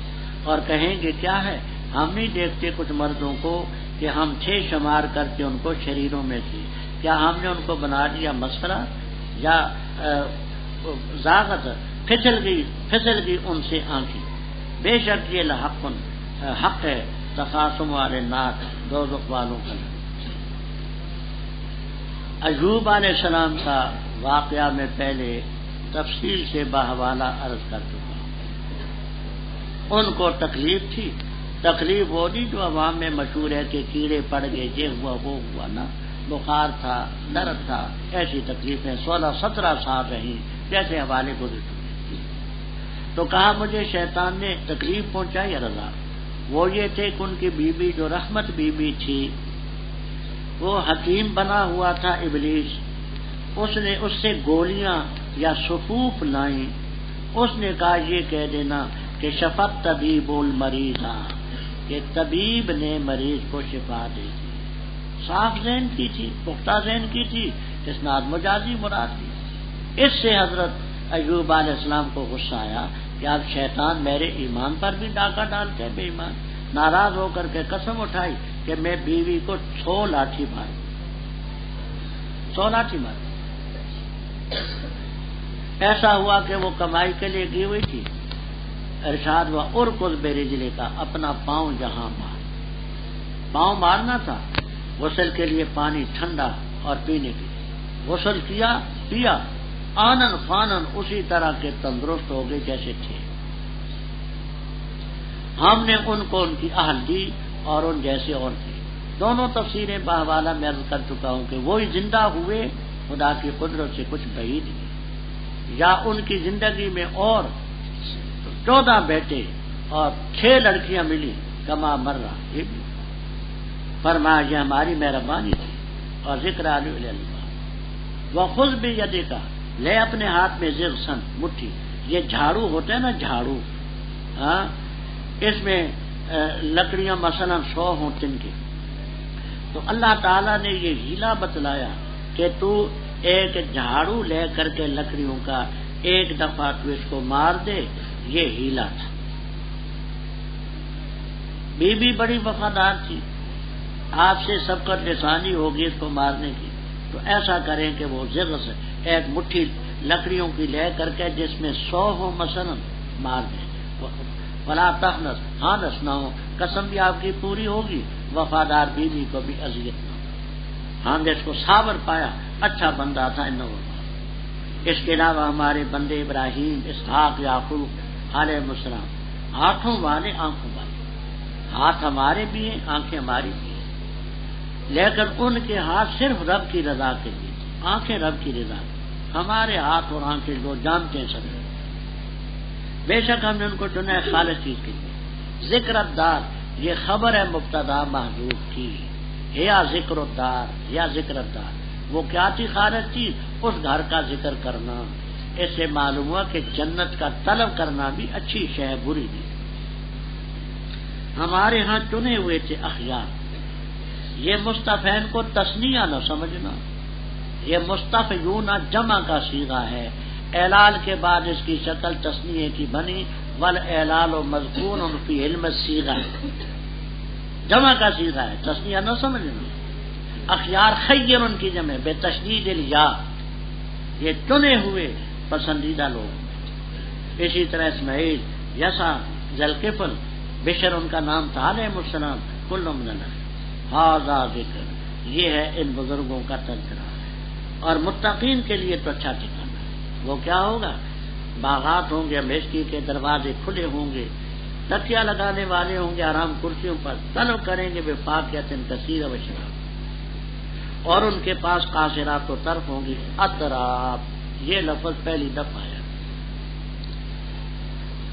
اور کہیں گے کیا ہے، ہم نہیں دیکھتے کچھ مردوں کو کہ ہم تھے شمار کرتے ان کو شریروں میں سے، کیا ہم نے ان کو بنا دیا مسخرہ، یا زاغت، پھسل گئی ان سے آنکھیں. بے شک یہ حق ہے تخاصم والے نار، دوزخ والوں کا. ایوب علیہ السلام کا واقعہ میں پہلے تفصیل سے بحوالہ عرض کر چکا. ان کو تکلیف تھی، تکلیف وہ نہیں جو عوام میں مشہور ہے کہ کیڑے پڑ گئے، یہ ہوا وہ ہوا، نا، بخار تھا، درد تھا، ایسی تکلیفیں 16-17 سال رہی جیسے حوالے گزر چکے. تو کہا مجھے شیطان نے تکلیف پہنچائی. رضا وہ یہ تھے کہ ان کی بیوی جو رحمت بیوی تھی، وہ حکیم بنا ہوا تھا ابلیس، اس نے اس سے گولیاں یا صفوف لائیں. اس نے کہا یہ کہہ دینا کہ شفت طبیب المریض، کہ طبیب نے مریض کو شفا دے دی. صاف ذہن کی تھی، پختہ ذہن کی تھی، اسناد مجازی مراد دی. اس سے حضرت ایوب علیہ السلام کو غصہ آیا کہ اب شیطان میرے ایمان پر بھی ڈاکہ ڈالتے ہیں. بے ایمان ناراض ہو کر کے قسم اٹھائی کہ میں بیوی کو 100 لاٹھی ماروں، 100 لاٹھی ماروں. ایسا ہوا کہ وہ کمائی کے لیے گئی ہوئی تھی. ارشاد ہوا ارکض برجلے کا، اپنا پاؤں جہاں مار. پاؤں مارنا تھا. غسل کے لیے پانی ٹھنڈا اور پینے کے لیے غسل کیا، پیا، آنن فانن اسی طرح کے تندرست ہو گئے جیسے تھے. ہم نے ان کو ان کی اہل دی اور ان جیسے اور دی. دونوں تفسیریں باہوالا میں عرض کر چکا ہوں کہ وہی زندہ ہوئے خدا کی قدرت سے کچھ بعید نہیں، یا ان کی زندگی میں اور 14 بیٹے اور 6 لڑکیاں ملی، کما مرہ. یہ بھی فرمایا یہ ہماری مہربانی تھی. اور ذکر علیہ وہ خود بھی یدے کا، لے اپنے ہاتھ میں زغسن، مٹھی. یہ جھاڑو ہوتا ہے نا، جھاڑو، ہاں، اس میں لکڑیاں مثلا 100 ہوں تن کے، تو اللہ تعالیٰ نے یہ ہیلا بتلایا کہ تو ایک جھاڑو لے کر کے لکڑیوں کا ایک دفعہ تو اس کو مار دے. یہ ہیلا تھا. بی بی بڑی وفادار تھی، آپ سے سبقت لسانی ہوگی اس کو مارنے کی، تو ایسا کریں کہ وہ زغس ایک مٹھی لکڑیوں کی لے کر کے جس میں 100 ہو مثلا مار دیں. ولا تخنس، ہانس نہ ہو، قسم بھی آپ کی پوری ہوگی، وفادار بیوی کو بھی اذیت نہ ہو. ہاں اس کو صابر پایا، اچھا بندہ تھا. اس کے علاوہ ہمارے بندے ابراہیم، اسحاق، یعقوب علیہ السلام ہاتھوں والے، آنکھوں والے. ہاتھ ہمارے بھی ہیں، آنکھیں ہماری بھی ہیں، لیکن ان کے ہاتھ صرف رب کی رضا کے لیے، آنکھیں رب کی رضا. ہمارے ہاتھ اور آنکھیں جو جانتے ہیں سب. بے شک ہم نے ان کو چنا ہے خالص چیز کے لیے. ذکر الدار، یہ خبر ہے مبتدا محذوف کی، یا ذکر الدار، یا ذکر الدار. وہ کیا تھی خالص چیز؟ اس گھر کا ذکر کرنا. اس سے معلوم ہوا کہ جنت کا طلب کرنا بھی اچھی شے ہے، بری نہیں. ہمارے ہاں چنے ہوئے تھے اخیار. یہ مستفین کو تسنیہ نہ سمجھنا، یہ مستفیون جمع کا صیغہ ہے، اعلال کے بعد اس کی شکل تثنیہ کی بنی، والاعلال مذکور فی علم الصیغہ، جمع کا صیغہ ہے، تثنیہ نہ سمجھنا۔ اخیار خیر ان کی جمع بے تشدید الیا، یہ چنے ہوئے پسندیدہ لوگ۔ اسی طرح اسماعیل، یسع، ذوالکفل، بشر ان کا نام تھا علیہ السلام، کل من ھذا ذکر، یہ ہے ان بزرگوں کا تذکرہ، اور متقین کے لیے تو اچھا ٹھکانہ ہے۔ وہ کیا ہوگا؟ باغات ہوں گے، مشکی کے دروازے کھلے ہوں گے، تکیہ لگانے والے ہوں گے آرام کرسیوں پر، طلب کریں گے بفاکہۃ کثیرۃ و شراب، اور ان کے پاس قاصرات و طرف ہوں گی اطراف۔ یہ لفظ پہلی دفعہ ہے۔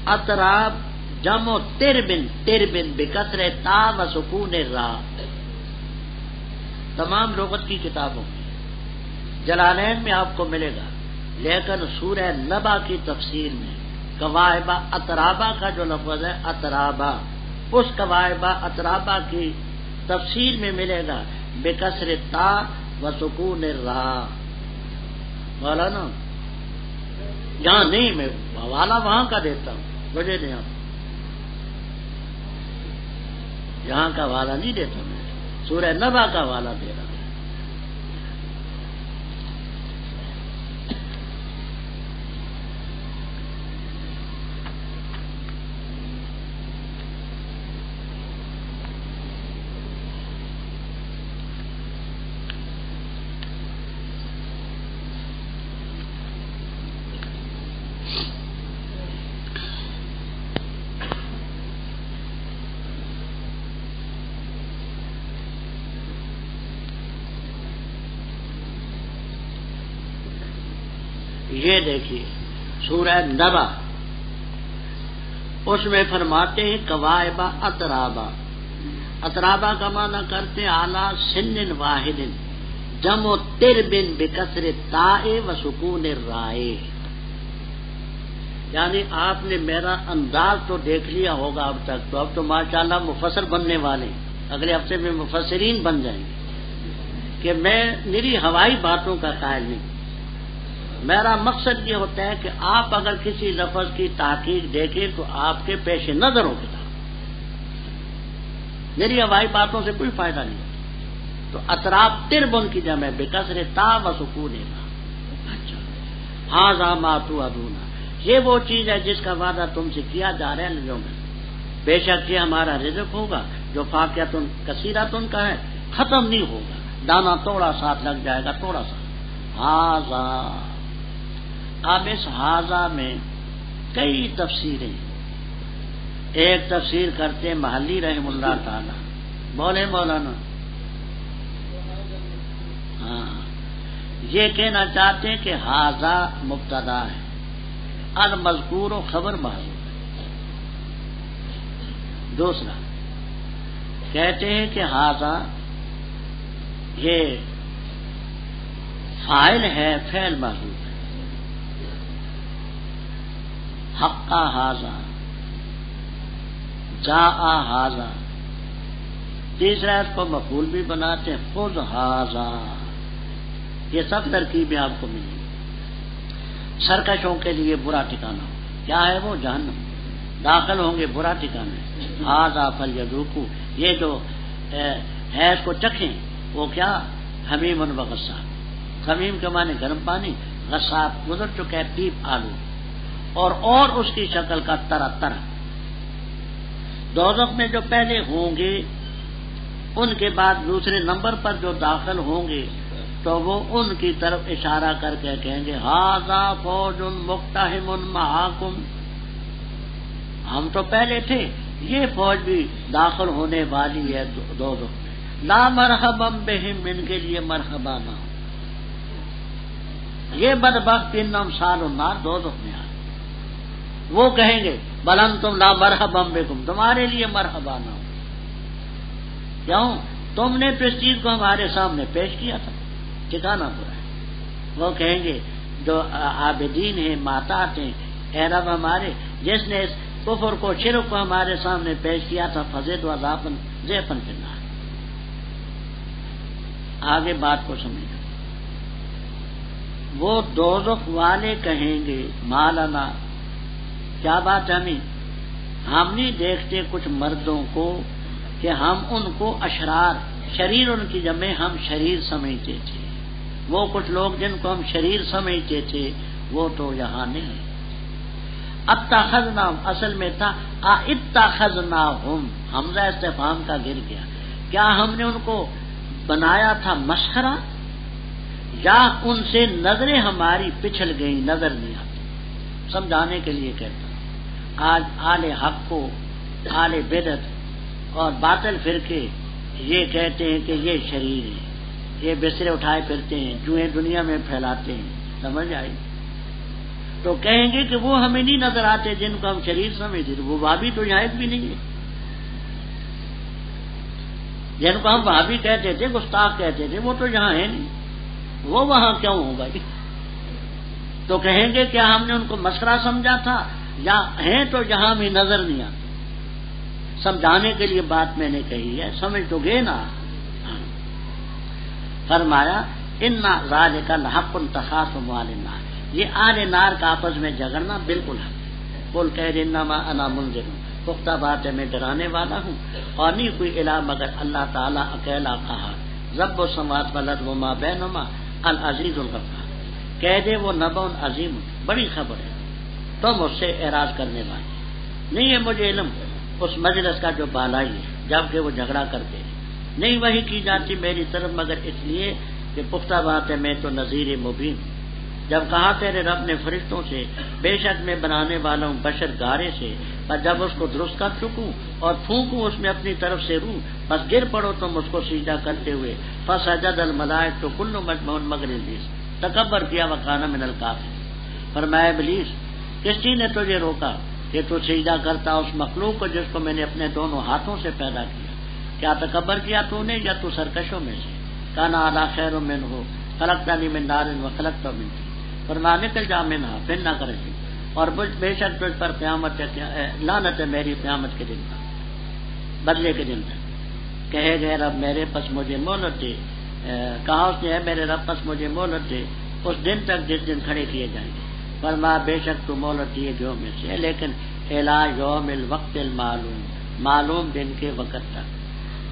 اطراف جمع تربن، تربن بکسر تا و سکون را، تمام لغت کی کتابوں میں جلالین میں آپ کو ملے گا، لیکن سورہ نبا کی تفسیر میں کوائبہ اطرابہ کا جو لفظ ہے اطرابہ، اس کوائبہ اطرابہ کی تفسیر میں ملے گا بکسر تا و سکون را۔ مولانا یہاں نہیں، میں حوالہ وہاں کا دیتا ہوں، مجھے نہیں، آپ یہاں کا حوالہ نہیں دیتا، میں سورہ نبا کا حوالہ دے رہا ہوں۔ یہ دیکھیے سورہ نبا، اس میں فرماتے ہیں کوائبہ اطرابہ، اطرابہ کا معنی کرتے اعلیٰ سن واحد، جمع تربن بکسر تائے و سکون رائے، یعنی آپ نے میرا انداز تو دیکھ لیا ہوگا اب تک، تو اب تو ماشاءاللہ مفسر بننے والے، اگلے ہفتے میں مفسرین بن جائیں گے، کہ میں میری ہوائی باتوں کا قائل نہیں۔ میرا مقصد یہ ہوتا ہے کہ آپ اگر کسی لفظ کی تحقیق دیکھیں تو آپ کے پیش نظر ہو کتاب، میری ہوائی باتوں سے کوئی فائدہ نہیں ہوتا۔ تو اطراف تربن کی جمع بکسر تا و سکون را۔ اچھا، ھذا ما توعدون، یہ وہ چیز ہے جس کا وعدہ تم سے کیا جا رہا ہے نبیوں میں، بے شک یہ ہمارا رزق ہوگا جو فاقیۃ کثیرۃ کا ہے، ختم نہیں ہوگا، دانا توڑا ساتھ لگ جائے گا، توڑا ساتھ۔ ھذا، اب اس ھذا میں کئی تفسیریں، ایک تفسیر کرتے محلی رحم اللہ تعالی، بولے مولانا، ہاں، یہ کہنا چاہتے ہیں کہ ھذا مبتدا ہے، المذکور و خبر محذوف۔ دوسرا کہتے ہیں کہ ھذا یہ فاعل ہے، فعل محذوف، حقا ھذا، جاء ھذا۔ تیسرا اس کو مفعول بھی بناتے ہیں، خذ ھذا۔ یہ سب ترکیبیں آپ کو ملیں گی۔ سرکشوں کے لیے برا ٹھکانہ ہو، کیا ہے وہ؟ جہنم، داخل ہوں گے برا ٹھکانہ۔ ھذا فلیذوقوا، یہ جو ہے اس کو چکھیں، وہ کیا؟ حمیم و غصاب، حمیم کے معنی گرم پانی، غصاب گزر چکا ہے پیپ آلو، اور اس کی شکل کا طرح طرح۔ دوزخ میں جو پہلے ہوں گے، ان کے بعد دوسرے نمبر پر جو داخل ہوں گے تو وہ ان کی طرف اشارہ کر کے کہیں گے ھذا فوج مقتحم معاکم، ہم تو پہلے تھے، یہ فوج بھی داخل ہونے والی ہے دوزخ میں، لا مرحبا بہم، ان کے لیے مرحبا نہ ہو، یہ بدبخت انہم سال النار دوزخ میں آئے۔ وہ کہیں گے بل انتم لا مرحبا بکم، تمہارے لیے مرحبا نہ ہو، کیوں؟ تم نے تو اس چیز کو ہمارے سامنے پیش کیا تھا، ٹھکانا برا ہے۔ وہ کہیں گے جو عابدین ہیں، ماتات ہیں، اے رب ہمارے، جس نے اس کفر کو، شرک کو ہمارے سامنے پیش کیا تھا، فزد عذابا ضعفا فی النار۔ آگے بات کو سمجھو، وہ دوزخ والے کہیں گے مالنا، کیا بات ہمیں، ہم نہیں دیکھتے کچھ مردوں کو کہ ہم ان کو اشرار، شریر ان کی جمع ہم شریر سمجھتے تھے، وہ کچھ لوگ جن کو ہم شریر سمجھتے تھے وہ تو یہاں نہیں۔ اتخذناہم اصل میں تھا اتخذناہم، حمزہ استفہام کا گر گیا، کیا ہم نے ان کو بنایا تھا مسخرہ، یا ان سے نظریں ہماری پچھل گئی، نظر نہیں آتی۔ سمجھانے کے لیے کہتا ہوں، آج آل حق کو آل بدعت اور باطل فرقے یہ کہتے ہیں کہ یہ شریر ہے، یہ بسترے اٹھائے پھرتے ہیں، جوئیں دنیا میں پھیلاتے ہیں، سمجھ آئی؟ تو کہیں گے کہ وہ ہمیں نہیں نظر آتے جن کو ہم شریر سمجھتے تھے، وہ وہابی تو یہاں بھی نہیں ہے، جن کو ہم وہابی کہتے تھے، گستاخ کہتے تھے، وہ تو یہاں ہے نہیں، وہ وہاں کیوں ہوگا؟ تو کہیں گے کیا ہم نے ان کو مسخرہ سمجھا تھا، یا ہیں تو یہاں بھی نظر نہیں آتے۔ سمجھانے کے لیے بات میں نے کہی ہے، سمجھ تو گے نا۔ فرمایا انا ذالک لحق تخاصم اہل النار، یہ اہل نار کا آپس میں جھگڑنا بالکل حق ہے۔ قل کہہ انما انا منذر، پختہ بات ہے میں ڈرانے والا ہوں، اور نہیں کوئی الہ مگر اللہ تعالیٰ اکیلا قہار، رب السماوات والارض وما بینہما العزیز الغفار۔ کہہ دے وہ نبأ عظیم، بڑی خبر ہے، تم اس سے اعراض کرنے والے نہیں ہے، مجھے علم اس مجلس کا جو بالائی ہے، جبکہ وہ جھگڑا کرتے ہیں، نہیں وحی کی جاتی میری طرف مگر اس لیے کہ پختہ بات ہے میں تو نذیر مبین۔ جب کہا تیرے رب نے فرشتوں سے بے شک میں بنانے والا ہوں بشر گارے سے، پر جب اس کو درست کر چکوں اور پھونکوں اس میں اپنی طرف سے روح، بس گر پڑو تم اس کو سجدہ کرتے ہوئے، فسجد الملائکۃ تو کل مجمع مگر ابلیس تکبر کیا وکان من الکافرین۔ فرمایا ابلیس کس چیز نے تجھے روکا کہ تو سجدہ کرتا اس مخلوق کو جس کو میں نے اپنے دونوں ہاتھوں سے پیدا کیا؟ کیا تکبر کیا تو نے، یا تو سرکشوں میں سے؟ کانا اعلی خیر منہ خلقتنی من نار وخلقتہ من طین، فرمانے نکل جا منہا پھر نہ کرے، اور بے شک تجھ پر قیامت لعنت ہے میری قیامت کے دن پر، بدلے کے دن پر۔ کہے گئے رب میرے پس مجھے مہلت دے، کہا اس نے ہے میرے رب پس مجھے مہلت دے اس دن تک جس دن کھڑے کیے جائیں گے۔ فرما بے شک تو مہلت دیے گئے میں سے، لیکن الی یوم الوقت المعلوم، معلوم دن کے وقت تک۔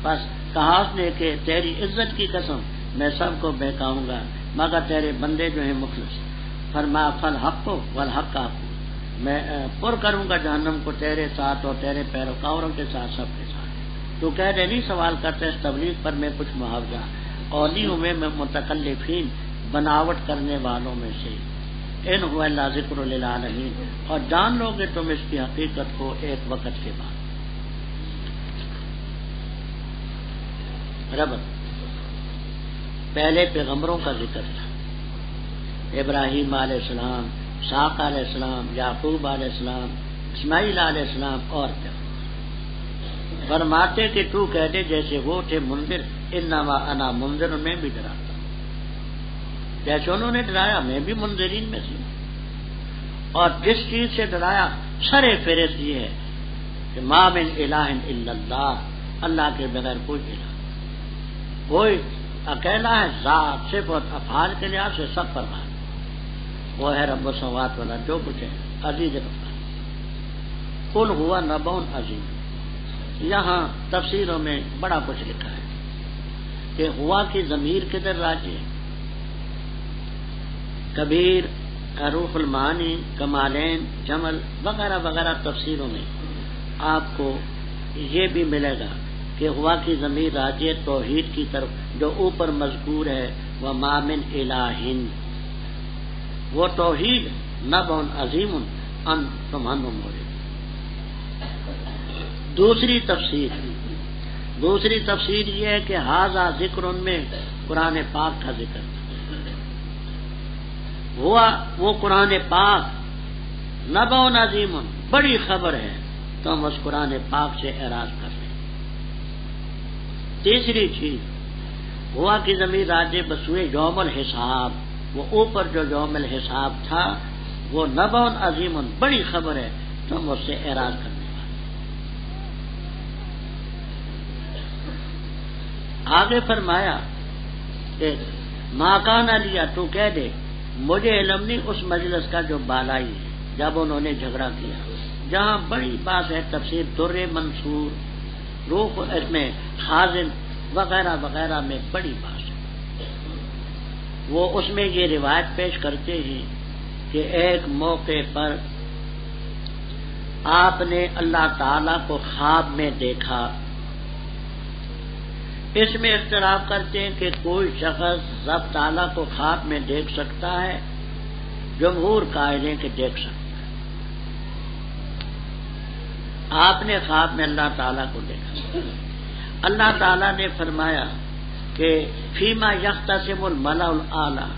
بس کہا اس نے کہ تیری عزت کی قسم میں سب کو بہکاؤں گا مگر تیرے بندے جو ہیں مخلص۔ فرما فالحق والحق میں پر کروں گا جہنم کو تیرے ساتھ اور تیرے پیروکاروں کے ساتھ، سب کے ساتھ۔ تو کہہ دے نہیں سوال کرتے اس تبلیغ پر میں کچھ معاوضہ، اور نہیں ہوں میں متکلفین بناوٹ کرنے والوں میں سے، ان هو الا ذکر للعالمین، اور جان لو گے تم اس کی حقیقت کو ایک وقت کے بعد۔ رب پہلے پیغمبروں کا ذکر تھا، ابراہیم علیہ السلام، اسحاق علیہ السلام، یعقوب علیہ السلام، اسماعیل علیہ السلام، اور کیا فرماتے کہ تو کہہ دے جیسے وہ تھے منذر، انما انا منذر، میں بھی ڈراتا ہوں، جیسے انہوں نے ڈرایا میں بھی منذرین میں سے، اور جس چیز سے ڈرایا سر فہرست یہ ہے کہ ما من الہ الا اللہ، اللہ کے بغیر کوئی الہ، کوئی اکیلا ہے، ذات صرف اور افعال کے لحاظ سے سب پر بات، وہ ہے رب السماوات والا جو کچھ ہے، عزیز غفار۔ قل ہوا نبأ عظیم، یہاں تفسیروں میں بڑا کچھ لکھا ہے کہ ہوا کی ضمیر کدھر راجع ہے، کبیر، روح المعانی، کمالین، جمل وغیرہ وغیرہ تفسیروں میں آپ کو یہ بھی ملے گا کہ ہوا کی ضمیر راجع توحید کی طرف جو اوپر مذکور ہے، وما من الہ، وہ توحید، نبأ عظیم انتم عنہ معرضون۔ دوسری تفسیر یہ ہے کہ ھذا ذکر میں قرآن پاک کا ذکر ہوا، وہ قرآن پاک نبأ عظیم، بڑی خبر ہے، تم اس قرآن پاک سے اعراض کر رہے۔ تیسری چیز، ہوا کی ضمیر راجع بسوئے یوم الحساب، وہ اوپر جو یوم الحساب تھا وہ نبأ عظیم، بڑی خبر ہے، تم اس سے اعراض کرنے والے۔ آگے فرمایا کہ ما کان لیا، تو کہہ دے مجھے علم نہیں اس مجلس کا جو بالائی ہے، جب انہوں نے جھگڑا کیا، جہاں بڑی بات ہے تفسیر در منصور، روح اس میں خازن وغیرہ وغیرہ میں بڑی بات ہے، وہ اس میں یہ روایت پیش کرتے ہیں کہ ایک موقع پر آپ نے اللہ تعالی کو خواب میں دیکھا۔ اس میں اختلاف کرتے ہیں کہ کوئی شخص رب تعالیٰ کو خواب میں دیکھ سکتا ہے، جمہور قائل ہیں کہ دیکھ سکتا ہے۔ آپ نے خواب میں اللہ تعالیٰ کو دیکھا، اللہ تعالیٰ نے فرمایا کہ فیما یختصم الملأ الاعلیٰ،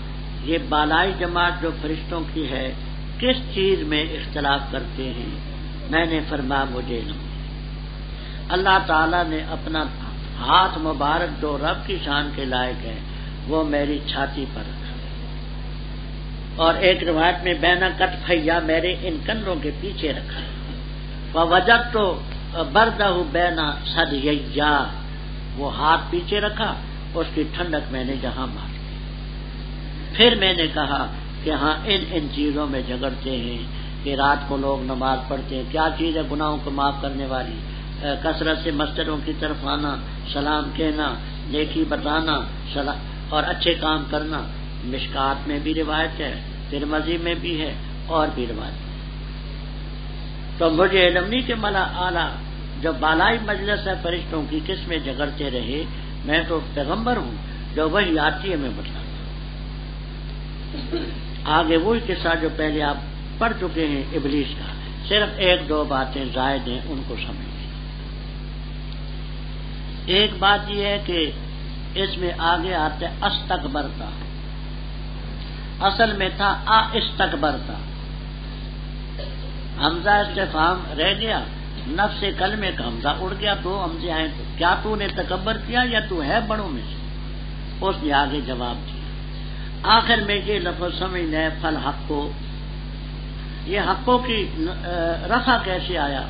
یہ بالائی جماعت جو فرشتوں کی ہے کس چیز میں اختلاف کرتے ہیں؟ میں نے فرمایا مجھے علم نہیں۔ اللہ تعالیٰ نے اپنا ہاتھ مبارک جو رب کی شان کے لائق ہے وہ میری چھاتی پر رکھا، اور ایک روایت میں بین کتفیا، میرے ان کندھوں کے پیچھے رکھا، ووجدت بردہ بین ثدییا، وہ ہاتھ پیچھے رکھا، اس کی ٹھنڈک میں نے جہاں مار دی۔ پھر میں نے کہا کہ ہاں ان چیزوں میں جھگڑتے ہیں کہ رات کو لوگ نماز پڑھتے ہیں، کیا چیز ہے گناہوں کو معاف کرنے والی؟ کثرت سے مسجدوں کی طرف آنا، سلام کہنا، نیکی بتانا اور اچھے کام کرنا۔ مشکات میں بھی روایت ہے، ترمذی میں بھی ہے اور بھی روایت ہے۔ تو مجھے علم نہیں کہ ملا اعلیٰ جو بالائی مجلس ہے فرشتوں کی کس میں جھگڑتے رہے، میں تو پیغمبر ہوں، جو وہی آتی ہے میں بتلاتا ہوں۔ آگے وہی قصہ جو پہلے آپ پڑھ چکے ہیں ابلیس کا، صرف ایک دو باتیں زائد ہیں، ان کو سمجھ۔ ایک بات یہ ہے کہ اس میں آگے آتا ہے استکبرتا، اصل میں تھا استکبرتا، حمزہ استفہام رہ گیا، نفس کلمے کا حمزہ اڑ گیا، دو حمزے آئے، تو کیا تو نے تکبر کیا یا تو ہے بڑوں میں سے؟ اس نے آگے جواب دیا۔ آخر میں یہ لفظ سمجھنا ہے فل حق کو، یہ حقوں کی رفع کیسے آیا؟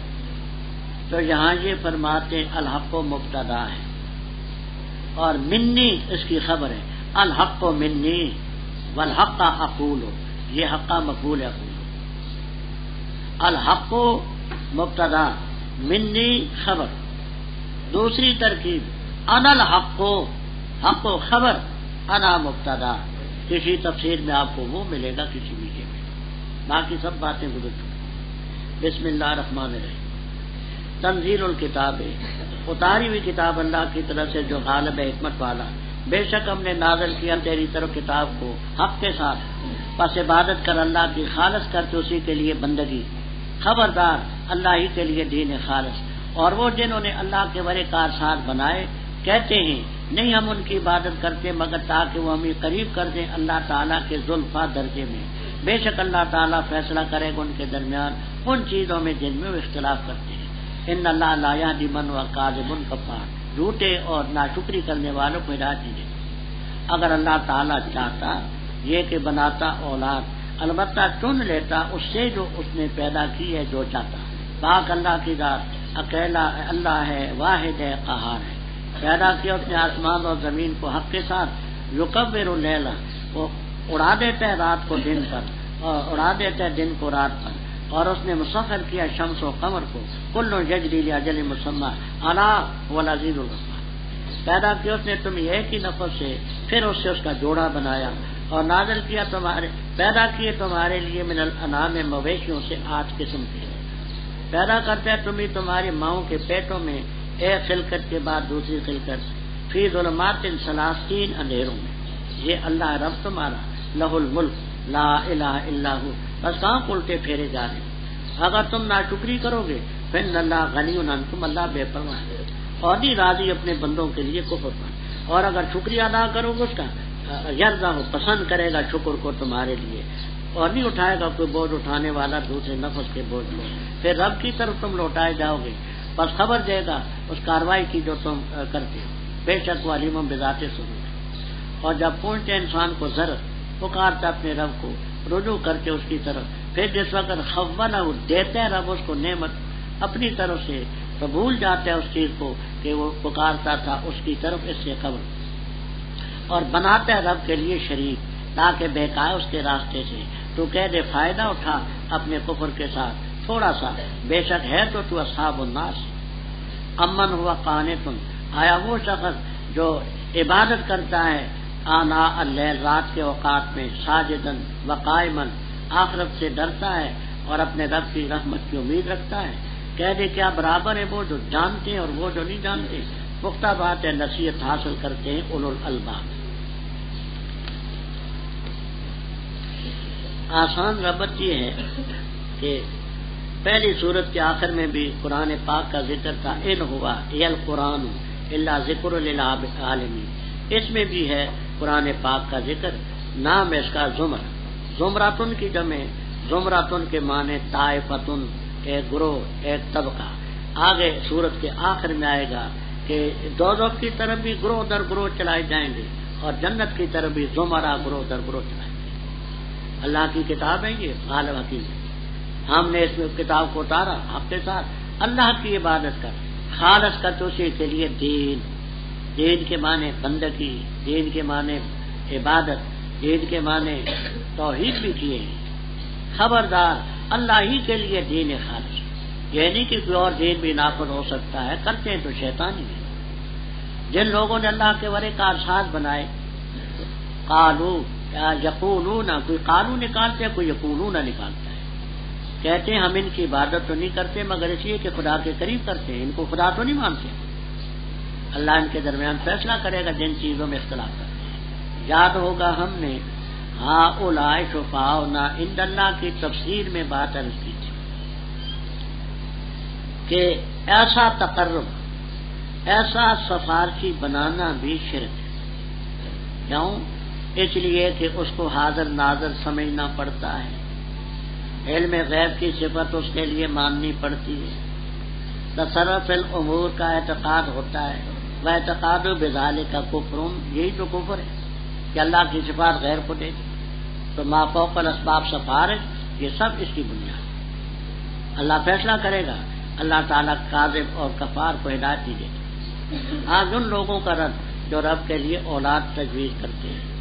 تو یہاں یہ فرماتے ہیں الحق و مبتدا ہے اور منی اس کی خبر ہے، الحق و منی والحق اقول، یہ حقہ مقبول ہے، اقول الحق و مبتدا منی خبر۔ دوسری ترکیب انا الحق، حق و خبر، انا مبتدا۔ کسی تفسیر میں آپ کو وہ ملے گا، کسی بھی میں، باقی سب باتیں گزر چکی۔ بسم اللہ الرحمن الرحیم۔ تنزیل الکتاب، اتاری ہوئی کتاب اللہ کی طرف سے جو غالب حکمت والا، بے شک ہم نے نازل کیا تیری طرف کتاب کو حق کے ساتھ، پس عبادت کر اللہ کی، خالص کرتے اسی کے لیے بندگی، خبردار اللہ ہی کے لیے دین خالص۔ اور وہ جنہوں نے اللہ کے ورے کارساز بنائے کہتے ہیں نہیں ہم ان کی عبادت کرتے مگر تاکہ وہ ہمیں قریب کر دیں اللہ تعالیٰ کے زلفا درجے میں، بے شک اللہ تعالیٰ فیصلہ کرے گا ان کے درمیان ان چیزوں میں جن میں وہ اختلاف کرتے ہیں۔ ان اللہ لا یہدی من ہوا کاذب کفار، جھوٹے اور ناشکری کرنے والوں کو ہدایت نہیں دیتا۔ اگر اللہ تعالیٰ چاہتا یہ کہ بناتا اولاد، البتہ چن لیتا اس سے جو اس نے پیدا کی ہے جو چاہتا۔ پاک اللہ کی ذات، اکیلا اللہ ہے، واحد ہے، قہار ہے۔ پیدا کیا اس نے آسمان اور زمین کو حق کے ساتھ، یکبر اللیل، وہ اڑا دیتا ہے رات کو دن پر اور اڑا دیتا ہے دن کو رات پر، اور اس نے مسخر کیا شمس و قمر کو، کل یجری لاجل مسمى الا هو العزیز الغفار۔ پیدا کیا اس نے تمہیں ایک ہی نفس سے، پھر اس سے اس کا جوڑا بنایا، اور نازل کیا پیدا کیے تمہارے لیے من الانعام، مویشیوں سے 8 قسم کے، پیدا کرتا ہے تمہیں تمہاری ماؤں کے پیٹوں میں ایک خلقت کے بعد دوسری خلقت، فی ظلمات ثلاثین، اندھیروں میں۔ یہ اللہ رب تمہارا، لہ الملک لا الہ الا ہو، بس کہاں الٹے پھیرے جا رہے ہیں۔ اگر تم ناشکری کرو گے فإن اللہ غنی عنکم، اللہ بے پرواہ ہے اور نہیں راضی اپنے بندوں کے لیے کفر پر، اور اگر شکریہ ادا کرو گے اس کا یرضا ہو، پسند کرے گا شکر کو تمہارے لیے، اور نہیں اٹھائے گا کوئی بوجھ اٹھانے والا دوسرے نفس کے بوجھ کو، پھر رب کی طرف تم لوٹائے جاؤ گے، بس خبر دے گا اس کاروائی کی جو تم کرتے ہو، بے شک وہ علیم بذات صدور۔ اور جب پہنچے انسان کو ضرر، پکارتا اپنے رب کو، رجوع کرتے اس کی طرف، پھر جس وقت خوّنہ دیتے ہیں رب اس کو نعمت اپنی طرف سے، تو بھول جاتا ہے اس چیز کو کہ وہ پکارتا تھا اس کی طرف اس سے قبل، اور بناتا ہے رب کے لیے شریک، تاکہ بہکائے اس کے راستے سے. تو کہہ دے فائدہ اٹھا اپنے کفر کے ساتھ تھوڑا سا، بے شک ہے تو اصحاب الناس. امن ہوا قانتن، آیا وہ شخص جو عبادت کرتا ہے آنا اللیل رات کے اوقات میں، ساجدن وقائمن آخرت سے ڈرتا ہے اور اپنے رب کی رحمت کی امید رکھتا ہے. کہہ دے کیا برابر ہے وہ جو جانتے ہیں اور وہ جو نہیں جانتے. پختہ بات ہے نصیحت حاصل کرتے ہیں اولو الالباب. آسان ربط یہ ہے کہ پہلی صورت کے آخر میں بھی قرآن پاک کا ذکر تھا، ان ہوا یہ القرآن الا ذکر للعالمین. اس میں بھی ہے قرآن پاک کا ذکر. نام ہے اس کا زمر. زمراتن کی جمع، زمراتن کے معنی طائفتن، ایک گروہ، ایک طبقہ. آگے صورت کے آخر میں آئے گا کہ دوزخ کی طرف بھی گروہ در گروہ چلائے جائیں گے اور جنت کی طرف بھی زمرہ گروہ در گروہ چلائیں گے. اللہ کی کتاب ہے یہ غالب حکیم. ہم نے اس میں کتاب کو اتارا آپ کے ساتھ. اللہ کی عبادت کر، خالص کر تو اسی کے لیے دین. دین کے معنی بندگی، دین کے معنی عبادت، دین کے معنی توحید بھی کیے ہیں. خبردار اللہ ہی کے لیے دین خالص، یہ نہیں کہ کوئی اور دین بھی نافذ ہو سکتا ہے. کرتے ہیں تو شیطانی ہے. جن لوگوں نے اللہ کے ورے کارساز بنائے، قالو یا یقولون، کوئی قالو نکالتے کوئی یقولون نکالتا ہے. کہتے ہیں ہم ان کی عبادت تو نہیں کرتے مگر اس لیے کہ خدا کے قریب کرتے ہیں، ان کو خدا تو نہیں مانتے. اللہ ان کے درمیان فیصلہ کرے گا جن چیزوں میں اختلاف کرتے ہیں. یاد ہوگا ہم نے ہاں اولئک شفاعنا عند اللہ کی تفسیر میں بات عرض کی تھی کہ ایسا تقرب، ایسا سفارشی بنانا بھی شرک ہے. کیوں؟ اس لیے کہ اس کو حاضر ناظر سمجھنا پڑتا ہے. علم غیب کی صفت اس کے لیے ماننی پڑتی ہے. تصرف الامور کا اعتقاد ہوتا ہے. وہ اعتقاد بذالک کا کفر، یہی تو کفر ہے کہ اللہ کی صفات غیر کو دے. تو ما فوق الاسباب سفارش، یہ سب اس کی بنیاد. اللہ فیصلہ کرے گا. اللہ تعالیٰ کاذب اور کفار کو ہدایت نہیں دیتا. آج ان لوگوں کا رد جو رب کے لیے اولاد تجویز کرتے ہیں.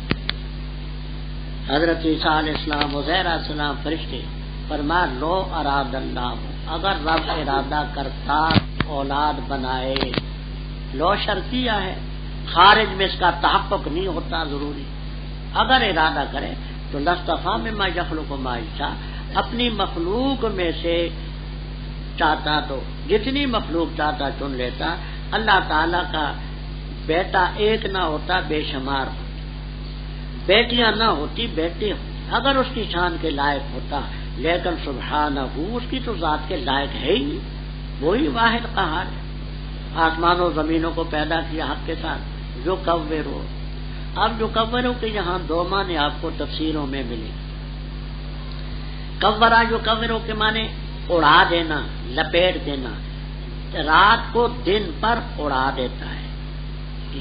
حضرت عیسیٰ علیہ السلام، عزیر علیہ السلام فرشتے فرما لو اراد اللہ، اگر رب ارادہ کرتا اولاد بنائے. لو شرطیہ ہے، خارج میں اس کا تحقق نہیں ہوتا ضروری. اگر ارادہ کرے تو لستفا مما یخلق ما یشاء، اپنی مخلوق میں سے چاہتا تو جتنی مخلوق چاہتا چن لیتا. اللہ تعالیٰ کا بیٹا ایک نہ ہوتا، بے شمار ہوتا. بیٹیاں نہ ہوتی، بیٹے ہوتے اگر اس کی شان کے لائق ہوتا. لیکن سبحانہ اس کی تو ذات کے لائق ہے ہی، وہی واحد قہار ہے. آسمانوں زمینوں کو پیدا کیا حق کے ساتھ. جو کورو، اب جو کورو کے یہاں دو معنی آپ کو تفسیروں میں ملے. کورا جو کورو کے معنی اڑا دینا، لپیٹ دینا. رات کو دن پر اڑا دیتا ہے،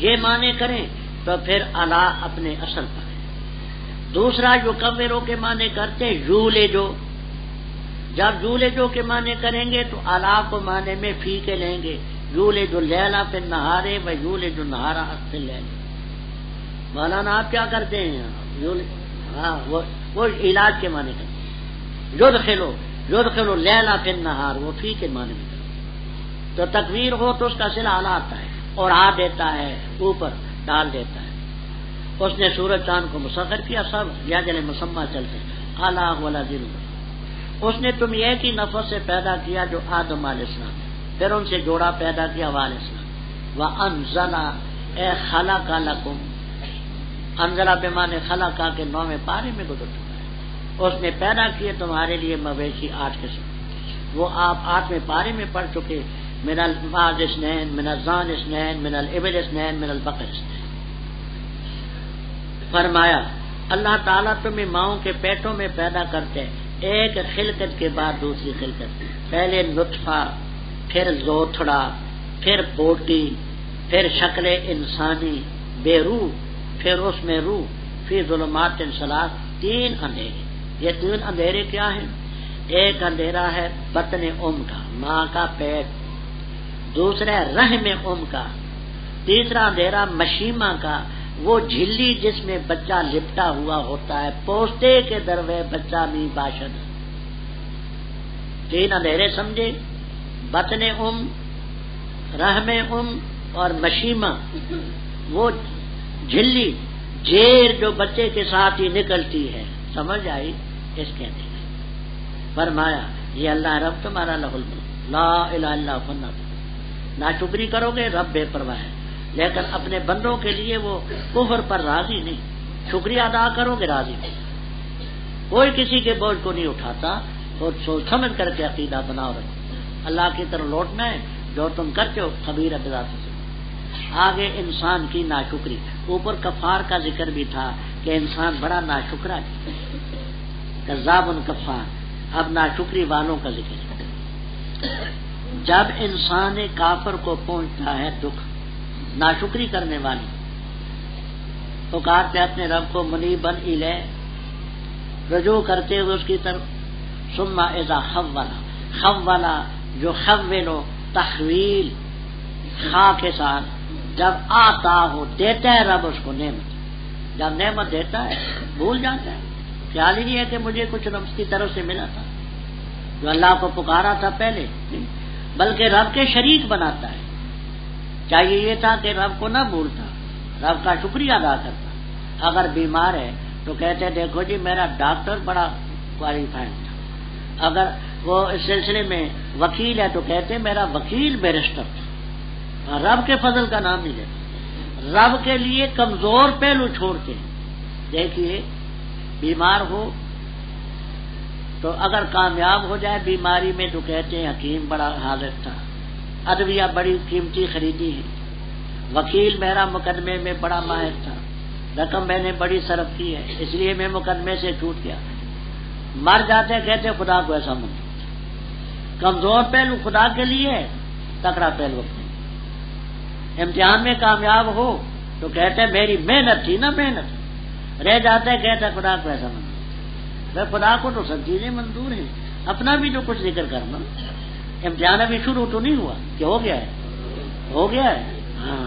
یہ معنی کریں تو پھر الا اپنے اصل پر ہے. دوسرا جو کورو کے معنی کرتے یولے جو، جب یولے جو کے معنی کریں گے تو الا کو معنی میں فی کے لیں گے. یولے جو لیلا پھر نہارے و یولے جو نہارا پھر لیلا. مولانا آپ کیا کرتے ہیں؟ ہاں وہ علاج کے معنی کرتے ہیں. یدخلو لیلا پھر نہار، وہ فی کے معنی میں کرتے. تو تکویر ہو تو اس کا صلہ اعلیٰ آتا ہے، اور آ دیتا ہے، اوپر ڈال دیتا ہے. اس نے سورج چاند کو مسخر کیا، سب یا جل مسمى چلتے ہیں. اعلیٰ والا دل، اس نے تم ایک ہی نفس سے پیدا کیا جو آدم علیہ السلام، پھر ان سے جوڑا پیدا کیا حوا علیہ السلام. وَأَنزَلَ اے خلق لکم، انزلہ بمانے خلقہ کے 9ویں پارے میں گزر چکا ہے. اس نے پیدا کیے تمہارے لیے مویشی 8 قسم، وہ آپ 8ویں پارے میں پڑھ چکے. من الماعز اثنین، من الزان اثنین، من الابل اثنین، من البقر اثنین. فرمایا اللہ تعالیٰ تمہیں ماؤں کے پیٹوں میں پیدا کرتے، ایک خلقت کے بعد دوسری خلقت. پہلے نطفہ، پھر زوتھڑا، پھر بوٹی، پھر شکل انسانی بے روح، پھر اس میں روح. فی ظلمات ثلاث، 3 اندھیرے. یہ 3 اندھیرے کیا ہیں؟ ایک اندھیرا ہے بطن کا، ماں کا پیٹ. دوسرا ہے رحم کا. تیسرا اندھیرا مشیمہ کا، وہ جھلی جس میں بچہ لپٹا ہوا ہوتا ہے، پوستے کے دروے بچہ می باشد، تین اندھیرے سمجھے، بطن رحم اور مشیمہ، وہ جھلی جیر جو بچے کے ساتھ ہی نکلتی ہے، سمجھ آئی؟ اس کے نہیں فرمایا یہ اللہ رب تمہارا لہ الملک لا الہ الا هو، ناشکری کرو گے رب بے پرواہ ہے، لیکن اپنے بندوں کے لیے وہ کفر پر راضی نہیں، شکریہ ادا کرو گے راضی نہیں، کوئی کسی کے بوجھ کو نہیں اٹھاتا، اور سوچ سمجھ کر کے عقیدہ بناؤ رکھو، اللہ کی طرف لوٹنا ہے، جو تم کرتے ہو خبیر بذات سے۔ آگے انسان کی ناشکری، اوپر کفار کا ذکر بھی تھا کہ انسان بڑا ناشکرا ہے، کذاب کفار، اب ناشکری والوں کا ذکر ہے۔ جب انسان کافر کو پہنچتا ہے دکھ، ناشکری کرنے والی پکارتے اپنے رب کو منیبا الیہ، رجوع کرتے ہوئے اس کی طرف، ثم اذا خولا جو خولو تحویل خا کے ساتھ، جب آتا ہو دیتا ہے رب اس کو نعمت، جب نعمت دیتا ہے بھول جاتا ہے، خیال ہی نہیں ہے کہ مجھے کچھ رب کی طرف سے ملا تھا، جو اللہ کو پکارا تھا پہلے، بلکہ رب کے شریک بناتا ہے۔ چاہیے یہ تھا کہ رب کو نہ بھولتا، رب کا شکریہ ادا کرتا، اگر بیمار ہے تو کہتے دیکھو جی میرا ڈاکٹر بڑا کوالیفائڈ تھا، اگر وہ اس سلسلے میں وکیل ہے تو کہتے میرا وکیل بیرسٹر تھا، رب کے فضل کا نام نہیں لیتے، رب کے لیے کمزور پہلو چھوڑتے ہیں۔ دیکھیے بیمار ہو تو اگر کامیاب ہو جائے بیماری میں تو کہتے ہیں حکیم بڑا حاضر تھا، ادویہ بڑی قیمتی خریدی ہے، وکیل میرا مقدمے میں بڑا ماہر تھا، رقم میں نے بڑی صرف کی ہے اس لیے میں مقدمے سے چھوٹ گیا۔ مر جاتے کہتے خدا کو ایسا منظور، کمزور پہلو خدا کے لیے، تکڑا پہلو اپنے۔ امتحان میں کامیاب ہو تو کہتے میری محنت تھی نا، محنت رہ جاتے کہتے خدا کو ایسا منظور۔ خدا کو تو سب چیزیں منظور ہیں، اپنا بھی تو کچھ ذکر کرنا۔ امتحان ابھی شروع تو نہیں ہوا کہ ہو گیا ہے، ہو گیا ہے، ہاں